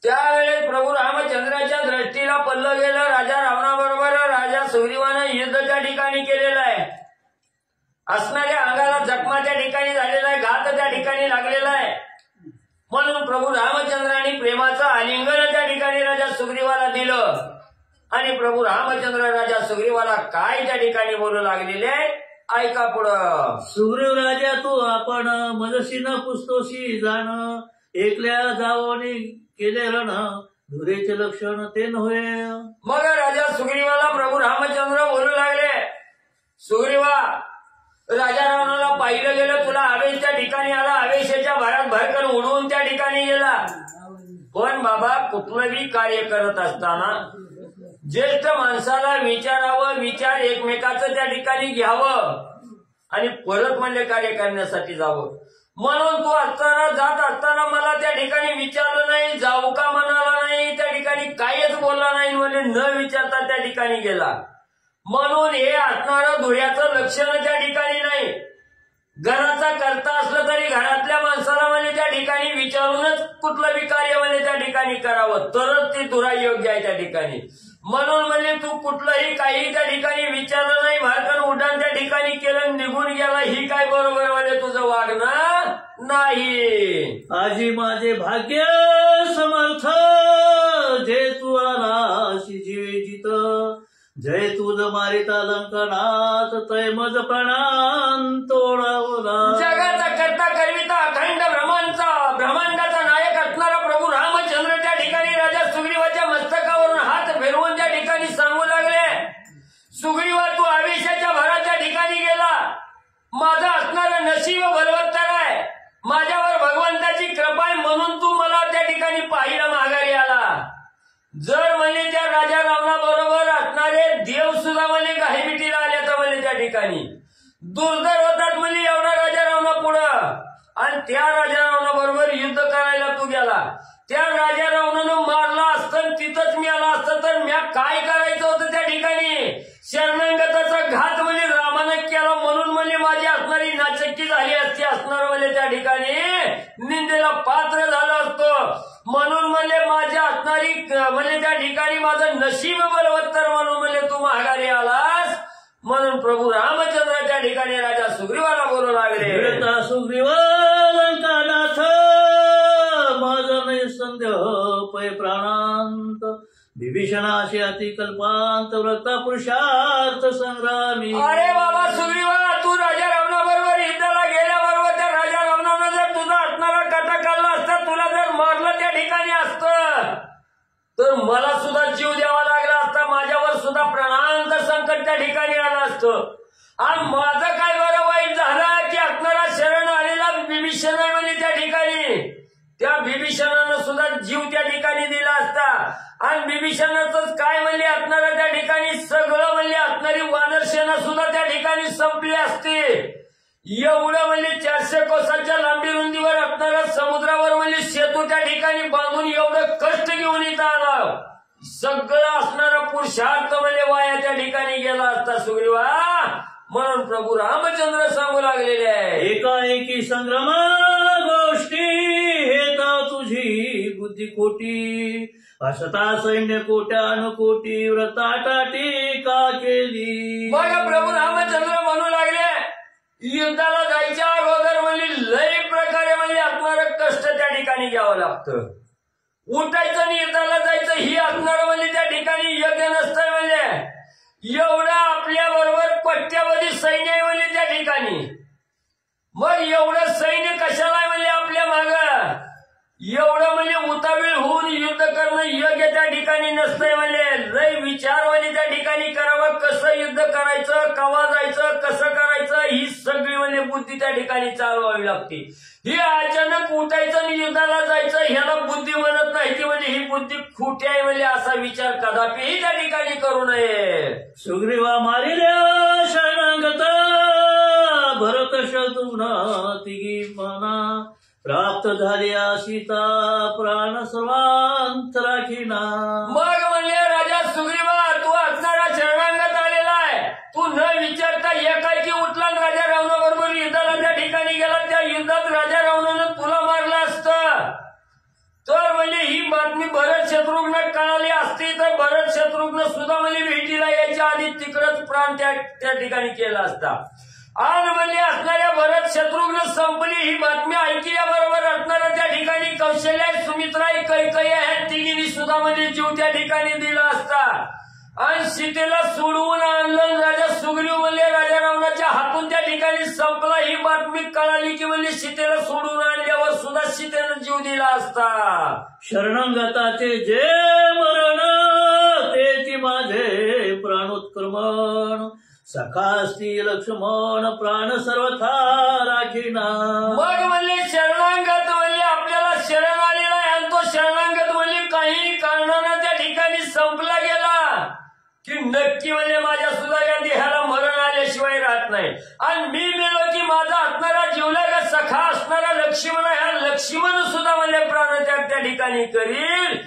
त्यावेळेस प्रभू रामचंद्राच्या दृष्टीला पडलं गेलं राजा रावणाबरोबर राजा सुग्रीवानं युद्ध त्या ठिकाणी केलेलं आहे. असणाऱ्या अंगाला जखमा त्या ठिकाणी झालेला आहे. घात त्या ठिकाणी लागलेला आहे. म्हणून प्रभू रामचंद्राने प्रेमाचं आलिंगन त्या ठिकाणी राजा सुग्रीवाला दिलं. आणि प्रभू रामचंद्र राजा सुग्रीवाला काय त्या ठिकाणी बोलू लागलेले ऐका पुढं. सुग्रीव राजा तू आपण मजसी न पुस्तोशी जाण एकल्या जावोनी केले रण धुरेचे लक्षण ते नव्हे. मग राजा सुग्रीवाला प्रभू रामचंद्र बोलू लागले. सुग्रीवा राजा रावणाला पाहिलं गेलं तुला आवेश त्या ठिकाणी आला. आवेशाच्या भरात भरकन उडवून त्या ठिकाणी गेला. पण बाबा कुठलंही कार्य करत असताना ज्येष्ठ माणसाला विचारावं. विचार एकमेकाचं त्या ठिकाणी घ्यावं आणि परत म्हणजे कार्य करण्यासाठी जावं. म्हणून तू असताना जात असताना मला त्या ठिकाणी विचारलं नाही. जाऊ का म्हणाला नाही. त्या ठिकाणी काहीच बोलला नाही. म्हणजे न विचारता त्या ठिकाणी गेला. म्हणून हे असणारं धुळ्याचं लक्षण त्या ठिकाणी नाही. घराचा करता असलं तरी घरातल्या माणसाला म्हणजे त्या ठिकाणी विचारूनच कुठलं कार्य म्हणजे त्या ठिकाणी करावं तरच ती धुरा योग्य आहे त्या ठिकाणी. म्हणून म्हणजे तू कुठलंही काही त्या ठिकाणी विचारलं नाही. भारकन उड्डाण त्या ठिकाणी केलं निघून गेला. ही काय बरोबर म्हणजे तुझं वागणं नाही. आजी माझे भाग्य समर्थ जे तू आलाशी जीवित जय तुझ मारिता लंकनाथ तय मज प्राण तोडावला. जगाचा करता करविता अखंड ब्रह्मांडाचा नायक असणारा प्रभू रामचंद्र त्या ठिकाणी राजा सुग्रीवाच्या मस्तकावरून हात फिरवून त्या ठिकाणी सांगू लागले. सुग्रीवा तू आवेशाच्या भराच्या ठिकाणी गेला. माझं असणारं नशीब बलवत्तर आहे. माझ्यावर भगवंताची कृपा आहे म्हणून तू मला त्या ठिकाणी पाहिलं माघारी आला. जर म्हणजे त्या राजा रावणाबरोबर असणारे देव सुद्धा म्हणजे काही मिठीला आले तर म्हणजे त्या ठिकाणी दुर्धर होतात म्हणजे एवढा राजा रावणा पुढं. आणि त्या राजा रावणाबरोबर युद्ध करायला तू गेला. त्या राजा रावणानं मारला असतं तिथंच मी आला असतं तर म्या काय करायचं होतं त्या ठिकाणी. शरणागताचा घात म्हणजे रामानं केला म्हणून म्हणजे माझी असणारी नाचक्की झाली असती. असणार म्हणजे त्या ठिकाणी निंदेला पात्र झालं असतं. म्हणून म्हणजे माझ्या असणारी म्हणजे त्या ठिकाणी माझं नशीब बलवत्तर म्हणून म्हणजे तू माघारी आलास. म्हणून प्रभू रामचंद्र त्या ठिकाणी राजा सुग्रीवाला बोलू लागले. सुग्रीवाला विभीषणाशी अतिकल्पांत व्रता पुरुषार्थ संग्रामी. अरे बाबा सुग्रीवा, तू राजा रावणाबरोबर युद्धाला गेल्याबरोबर त्या राजा रावणानं जर तुझा असणारा काटा काढला असता, तुला जर मारलं त्या ठिकाणी असतं, तर मला सुद्धा जीव द्यावा लागला असता, माझ्यावर सुद्धा प्राणांत संकट त्या ठिकाणी आलं असतं. आणि माझं काय बरं वाईट झालं की असणारा शरण आलेला विभीषण म्हणजे त्या ठिकाणी त्या विभीषणानं सुद्धा जीव त्या ठिकाणी दिला असता. आणि विभीषणाच काय म्हणले असणारा त्या ठिकाणी सगळं म्हणले असणारी वानरसेना सुद्धा त्या ठिकाणी संपली असते. एवढं म्हणजे 400 कोसाच्या लांबी रुंदीवर असणारा समुद्रावर म्हणजे सेतू त्या ठिकाणी बांधून एवढं कष्ट घेऊन इथं आला. सगळं असणारा पुरुषार्थ म्हणजे वाया त्या ठिकाणी गेला असता सुग्रीवा. म्हणून प्रभू रामचंद्र सांगू लागलेले आहे, एकाएकी संग्राम गोष्टी हेता तुझी बुद्धी खोटी. असता सैन्य कोट्यानुकोटी व्रताटाटी का केली. बघा प्रभू रामचंद्र म्हणू लागले, युद्धाला जायच्या अगोदर म्हणजे लय प्रकारे म्हणजे असणारं कष्ट त्या ठिकाणी घ्यावं लागतं. उठायचं आणि युद्धाला जायचं ही असणारं म्हणजे त्या ठिकाणी योग्य नसतं. म्हणजे एवढं आपल्या बरोबर पट्ट्यावधी सैन्य आहे म्हणजे त्या ठिकाणी, मग एवढं सैन्य कशाला आहे म्हणजे आपल्या मागं, एवढं म्हणजे उतावीळ होऊन युद्ध करणं योग्य त्या ठिकाणी नसतंय. म्हणजे लय विचार म्हणजे त्या ठिकाणी करावं, कसं युद्ध करायचं, केव्हा जायचं, कसं करायचं, ही सगळी म्हणजे बुद्धी त्या ठिकाणी चालवावी लागते. ही अचानक उठायचं आणि युद्धाला जायचं ह्याला बुद्धी म्हणत नाही. ती म्हणजे ही बुद्धी खोटी आहे म्हणजे असा विचार कदापिही त्या ठिकाणी करू नये. सुग्रीवा मारिल्या शरणागत भरत शत्रुघ्न तिघी मना. प्राप्त झाल्या सीता प्राण सर्वांत राखीना. मग म्हणले राजा सुग्रीवा, तू असणारा शरणागत आलेला आहे. तू न विचारता एकाएकी उठला राजा रावणाबरोबर युद्धाला त्या ठिकाणी गेला. त्या युद्धात राजा रावणानं तुला मारलं असतं तर म्हणजे ही बातमी भरत शत्रुघ्न कळाली असती तर भरत शत्रुघ्न सुद्धा म्हणजे भेटीला यायच्या आधी तिकडच प्राण त्या ठिकाणी केला असता. आज म्हणजे असणाऱ्या भरत शत्रुघ्न संपली ही बातमी ऐकल्याबरोबर असणाऱ्या त्या ठिकाणी कौशल्या, सुमित्रा, कैकेयी आहेत तिघींनी सुद्धा म्हणजे जीव त्या ठिकाणी दिला असता. आणि सीतेला सोडवून आणलं. राजा सुग्रीव म्हणजे राजा रावणाच्या हातून त्या ठिकाणी संपला ही बातमी कळाली की म्हणजे सीतेला सोडून आणल्यावर सुद्धा सीतेनं जीव दिला असता. शरणागताचे जे मरण तेची माझे प्राणोत्क्रमण. सखा असती लक्ष्मण प्राण सर्वथा राखीना. मग म्हणले शरणागत म्हणजे आपल्याला शरण आलेला आहे आणि तो शरणागत म्हणजे काही कारणानं त्या ठिकाणी संपला गेला की नक्की म्हणजे माझ्या सुद्धा या देहाला मरण आल्याशिवाय राहत नाही. आणि मी मेलो की माझा असणारा जीवलग सखा असणारा लक्ष्मण ह्या लक्ष्मण सुद्धा म्हणजे प्राणत्याग त्या ठिकाणी करील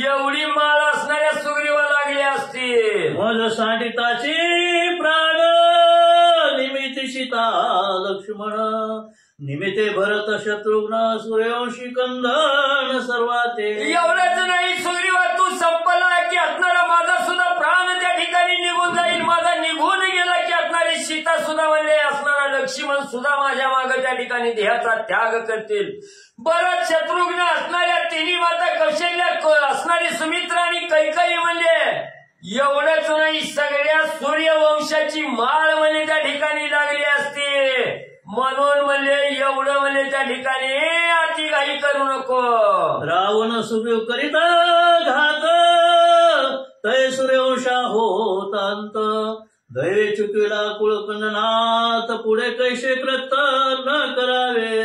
एवढी माळ असणाऱ्या सुग्रीवा लागली असती. मज सांडिताची प्राण निमित्त सीता लक्ष्मण. निमित्ते भरत शत्रुघ्न सूर्यवंशी कंदन सर्वाते. एवढंच नाही सुग्रीवा, तू संपला की असणारा माझा सुद्धा प्राण त्या ठिकाणी निघून जाईल. माझा निघून गेला की असणारी सीता सुद्धा म्हणजे असणारा लक्ष्मण सुद्धा माझ्या मागे त्या ठिकाणी देहाचा त्याग करतील. भरत शत्रुघ्न असणाऱ्या तिन्ही माता कौशल्या असणारी सुमित्रा आणि कैकेयी म्हणजे एवढंच नाही सगळ्या सूर्यवंशाची माळ म्हणजे त्या ठिकाणी लागली असते. म्हणून म्हणले एवढं म्हणजे त्या ठिकाणी अतिघाई करू नको. रावण सुग्रीव करिता घात तय सूर्यवंशा होत अंत. दैवे चुकविला कुळकंदनात पुढे कैसे कृत न करावे.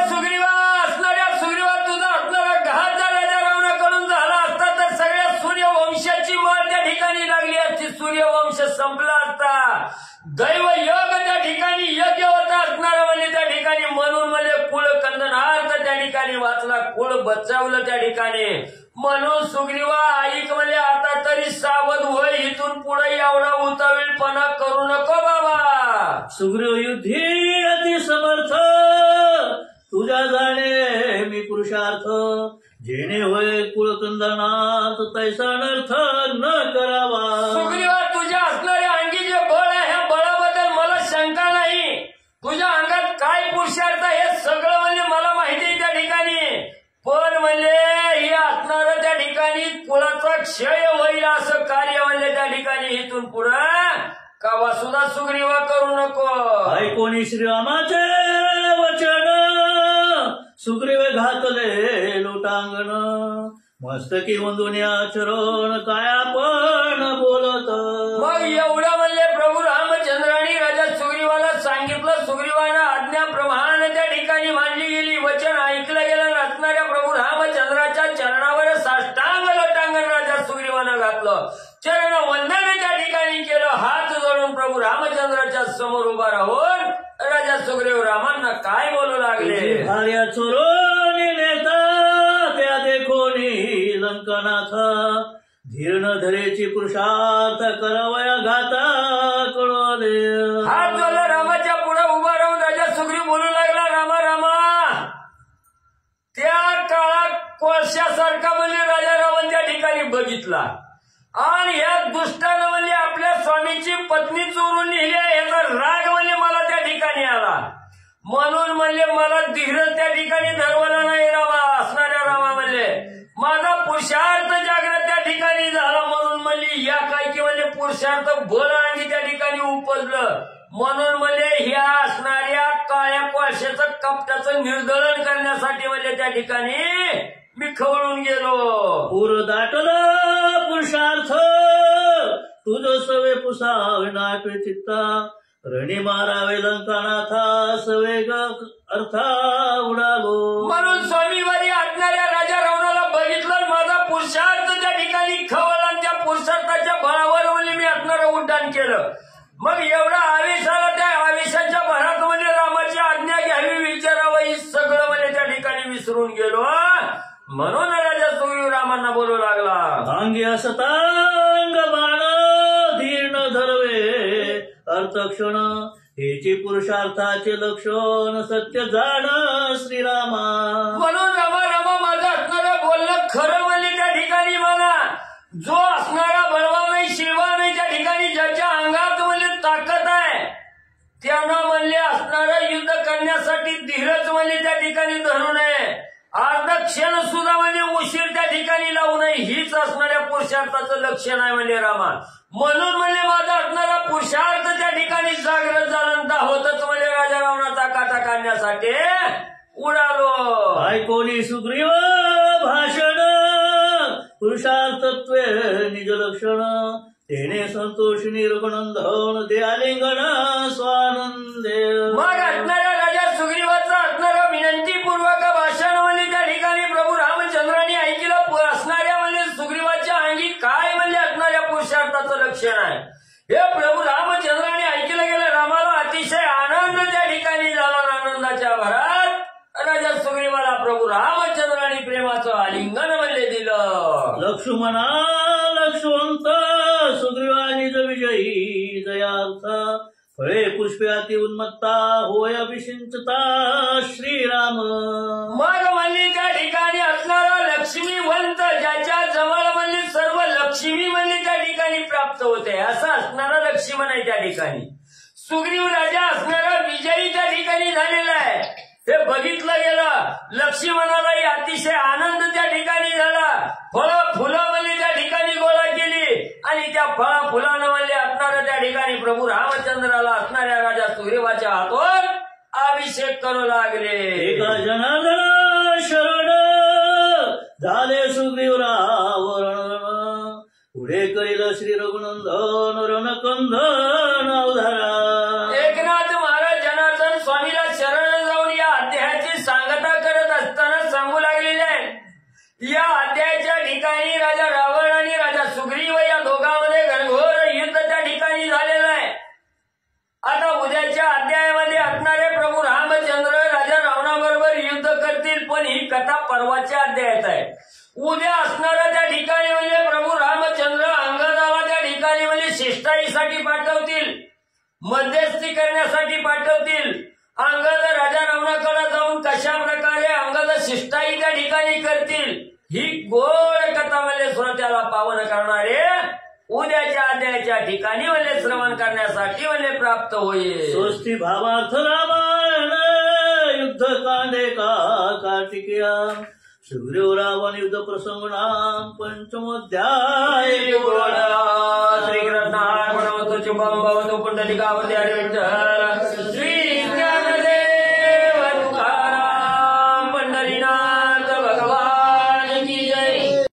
सुग्रीवा असणाऱ्या सुग्रीवा तुझा असणारा घात जर राजा रावणाकडून झाला असता तर सगळ्या सूर्यवंशाची माळ त्या ठिकाणी लागली असती. सूर्यवंश संपला असता. दैव योग त्या ठिकाणी योग्य होता असणारा म्हणजे त्या ठिकाणी. म्हणून म्हणजे कुळ कंदनार्थ त्या ठिकाणी वाचला, कुळ बचावलं त्या ठिकाणी. म्हणून सुग्रीवा ऐक म्हणजे आता तरी सावध होय. इथून पुढे एवढा उतावीळपणा करू नको बाबा. सुग्रीव युद्धी अति समर्थ तुझ्या जाणे मी पुरुषार्थ. जेणे होय कुळकंदनात तैसा अनर्थ न करावा. सुग्रीवा तुझ्या असणाऱ्या अंगी जे बळ आहे ह्या बळाबद्दल मला शंका नाही. तुझ्या अंगात काय पुरुषार्थ हे सगळं म्हणजे मला माहिती आहे त्या ठिकाणी. पण म्हणजे हे असणारं त्या ठिकाणी कुळाचा क्षय होय इथून पुढं कवा सुद्धा सुग्रीवा करू नको. ऐकोनी श्रीरामाचे वचन सुग्रीवे घातले लोटांगण. मस्तकी वंदुनी आचरण काय आपण बोलत. मग एवढं म्हणले प्रभू रामचंद्रांनी राजा सुग्रीवाला सांगितलं. सुग्रीवानं आज्ञाप्रमाणे त्या ठिकाणी मांडली गेली. वचन ऐकलं गेलं. नसणाऱ्या प्रभू रामचंद्राच्या चरणावर साष्टांग लोटांगण राजा सुग्रीवानं घातलं. चरण वंदन त्या ठिकाणी केलं. हात जोडून प्रभू रामचंद्राच्या समोर उभा राहून राजा सुग्रीव रामांना काय बोलू लागले. भार्या चोरोनी नेता त्या देखोनी लंकनाथ. धीर न धरेची पुरुषार्थ करावया घाता कळवले. हात जोडला रामाच्या पुढे उभा राहून राजा सुग्रीव बोलू लागला. रामा रामा. त्या काळात कोळशासारखा म्हणजे राजा रावण त्या ठिकाणी बघितला आणि या दुष्टानं म्हणजे आपल्या स्वामीची पत्नी चोरून नेली आहे याचा राग म्हणजे मला त्या ठिकाणी आला. म्हणून म्हणले मला धीर त्या ठिकाणी धरवला नाही रामा. असणाऱ्या रामा म्हणले माझा पुरुषार्थ जागृत त्या ठिकाणी झाला. म्हणून म्हणले या काय की म्हणजे पुरुषार्थ बळांगी त्या ठिकाणी उपजलं. म्हणून म्हणजे ह्या असणाऱ्या काळ्या कोळशाचं कपटाचं निर्दळन करण्यासाठी म्हणजे त्या ठिकाणी मी खवळून गेलो. पूर दाटलं पुरुषार्थ तुझ सवे पुसावे नाटे चित्ता. रणी मारावे लंकानाथा सवेग अर्था उडालो. म्हणून स्वामीवारी असणाऱ्या राजा रावणाला बघितलं. माझा पुरुषार्थ त्या ठिकाणी खवळला आणि त्या पुरुषार्थाच्या बळावर म्हणजे मी असणारं उड्डाण केलं. मग एवढा आवेश आला. त्या आवेशाच्या भरात म्हणजे रामाची आज्ञा घ्यावी विचारावं ही सगळं म्हणजे त्या ठिकाणी विसरून गेलो. म्हणून राजा सुग्रीव रामांना बोलू लागला. अंगी असतांग बाण धीर न धरवे अर्थक्षण. हेची पुरुषार्थाचे लक्षण सत्य जाण श्रीरामा. म्हणून रामा रामा माझं असणारं बोलणं खरं म्हणजे त्या ठिकाणी मला जो असणारा बळवान नाही शिलवान नाही त्या ठिकाणी ज्याच्या अंगात म्हणजे ताकद आहे त्यांना म्हणले असणारं युद्ध करण्यासाठी धीरच म्हणजे त्या ठिकाणी धरू नये. अर्धा क्षण सुद्धा म्हणजे उशीर त्या ठिकाणी लावू नये हीच असणाऱ्या पुरुषार्थाचं लक्षण आहे म्हणजे रामा. म्हणून म्हणजे माझा असणारा पुरुषार्थ त्या ठिकाणी जागृत झाला. दाहोतच म्हणजे राजा रावणाचा काटा काढण्यासाठी उडालो. ऐकोनी सुग्रीव भाषण पुरुषार्थत्वे निज लक्षण. तेने संतोषिनी रघुनंदन दे आलिंगन स्वानंदे. मग असणाऱ्या राजा सुग्रीवाचं असणारं विनंतीपूर्वक भाषण म्हणजे त्या ठिकाणी प्रभू रामचंद्रांनी ऐकलं. असणाऱ्या म्हणजे सुग्रीवाच्या अंगी काय म्हणजे असणाऱ्या पुरुषार्थाचं लक्षण आहे हे प्रभू रामचंद्रांनी ऐकलं गेलं. रामाला अतिशय आनंद त्या ठिकाणी झाला. आनंदाच्या भरात राजा सुग्रीवाला प्रभू रामचंद्रांनी प्रेमाचं आलिंगन म्हणजे दिलं. लक्ष्मणा लक्ष्मंत सुग्रीवानी विजयी जयार्थ. फळे पुष्पे अति उन्मत्ता होय अभिषिंचता श्रीराम. मग म्हणजे त्या ठिकाणी असणारा लक्ष्मीवंत ज्याच्या जवळ म्हणजे सर्व लक्ष्मी म्हणजे त्या ठिकाणी प्राप्त होते असं असणारा लक्ष्मण आहे त्या ठिकाणी. सुग्रीव राजा असणारा विजयी त्या ठिकाणी झालेला आहे हे बघितलं गेलं. लक्ष्मणालाही अतिशय आनंद त्या ठिकाणी झाला. फळं फुलं म्हणजे त्या ठिकाणी गोळा केली आणि त्या फळा फुलानं म्हणजे असणाऱ्या त्या ठिकाणी प्रभू रामचंद्राला असणाऱ्या राजा सुग्रीवाच्या हातून अभिषेक करू लागले. एका जनार्दन शरण झाले सुग्रीव रावण. पुढे करील श्री रघुनंदन रणकंदन अवधारा. एकनाथ महाराज जनार्दन स्वामीला शरण जाऊन या अध्यायाची सांगता करत असताना सांगू लागलेले आहे. या अध्यायाच्या ठिकाणी राजा रावण आणि राजा सुग्रीव या दोघांमध्ये घनघोर युद्ध त्या ठिकाणी झालेलं आहे. आता उद्याच्या अध्यायामध्ये असणारे प्रभू रामचंद्र राजा रावणाबरोबर युद्ध करतील पण ही कथा परवाच्या अध्यायात आहे. उद्या असणाऱ्या त्या ठिकाणी म्हणजे प्रभू रामचंद्र अंगदाला त्या ठिकाणी म्हणजे शिष्टाईसाठी पाठवतील. मध्यस्थी करण्यासाठी पाठवतील. अंगद राजा रावणाकडे जाऊन कशा प्रकारे अंगद शिष्टाई त्या ठिकाणी करतील ही गोड कथा म्हणजे श्रोत्याला पावन करणारे उद्याच्या अध्यायाच्या ठिकाणी म्हणजे श्रवण करण्यासाठी म्हणजे प्राप्त होईल. स्वस्ती भावार्थ रामायण युद्ध कांडे का कार्तिकेया. सुग्रीव रावण युद्ध प्रसंगनाम पंचमोध्याय श्रीकृष्ण शुभम भवतु पुंडलिकावती हरी विठ्ठल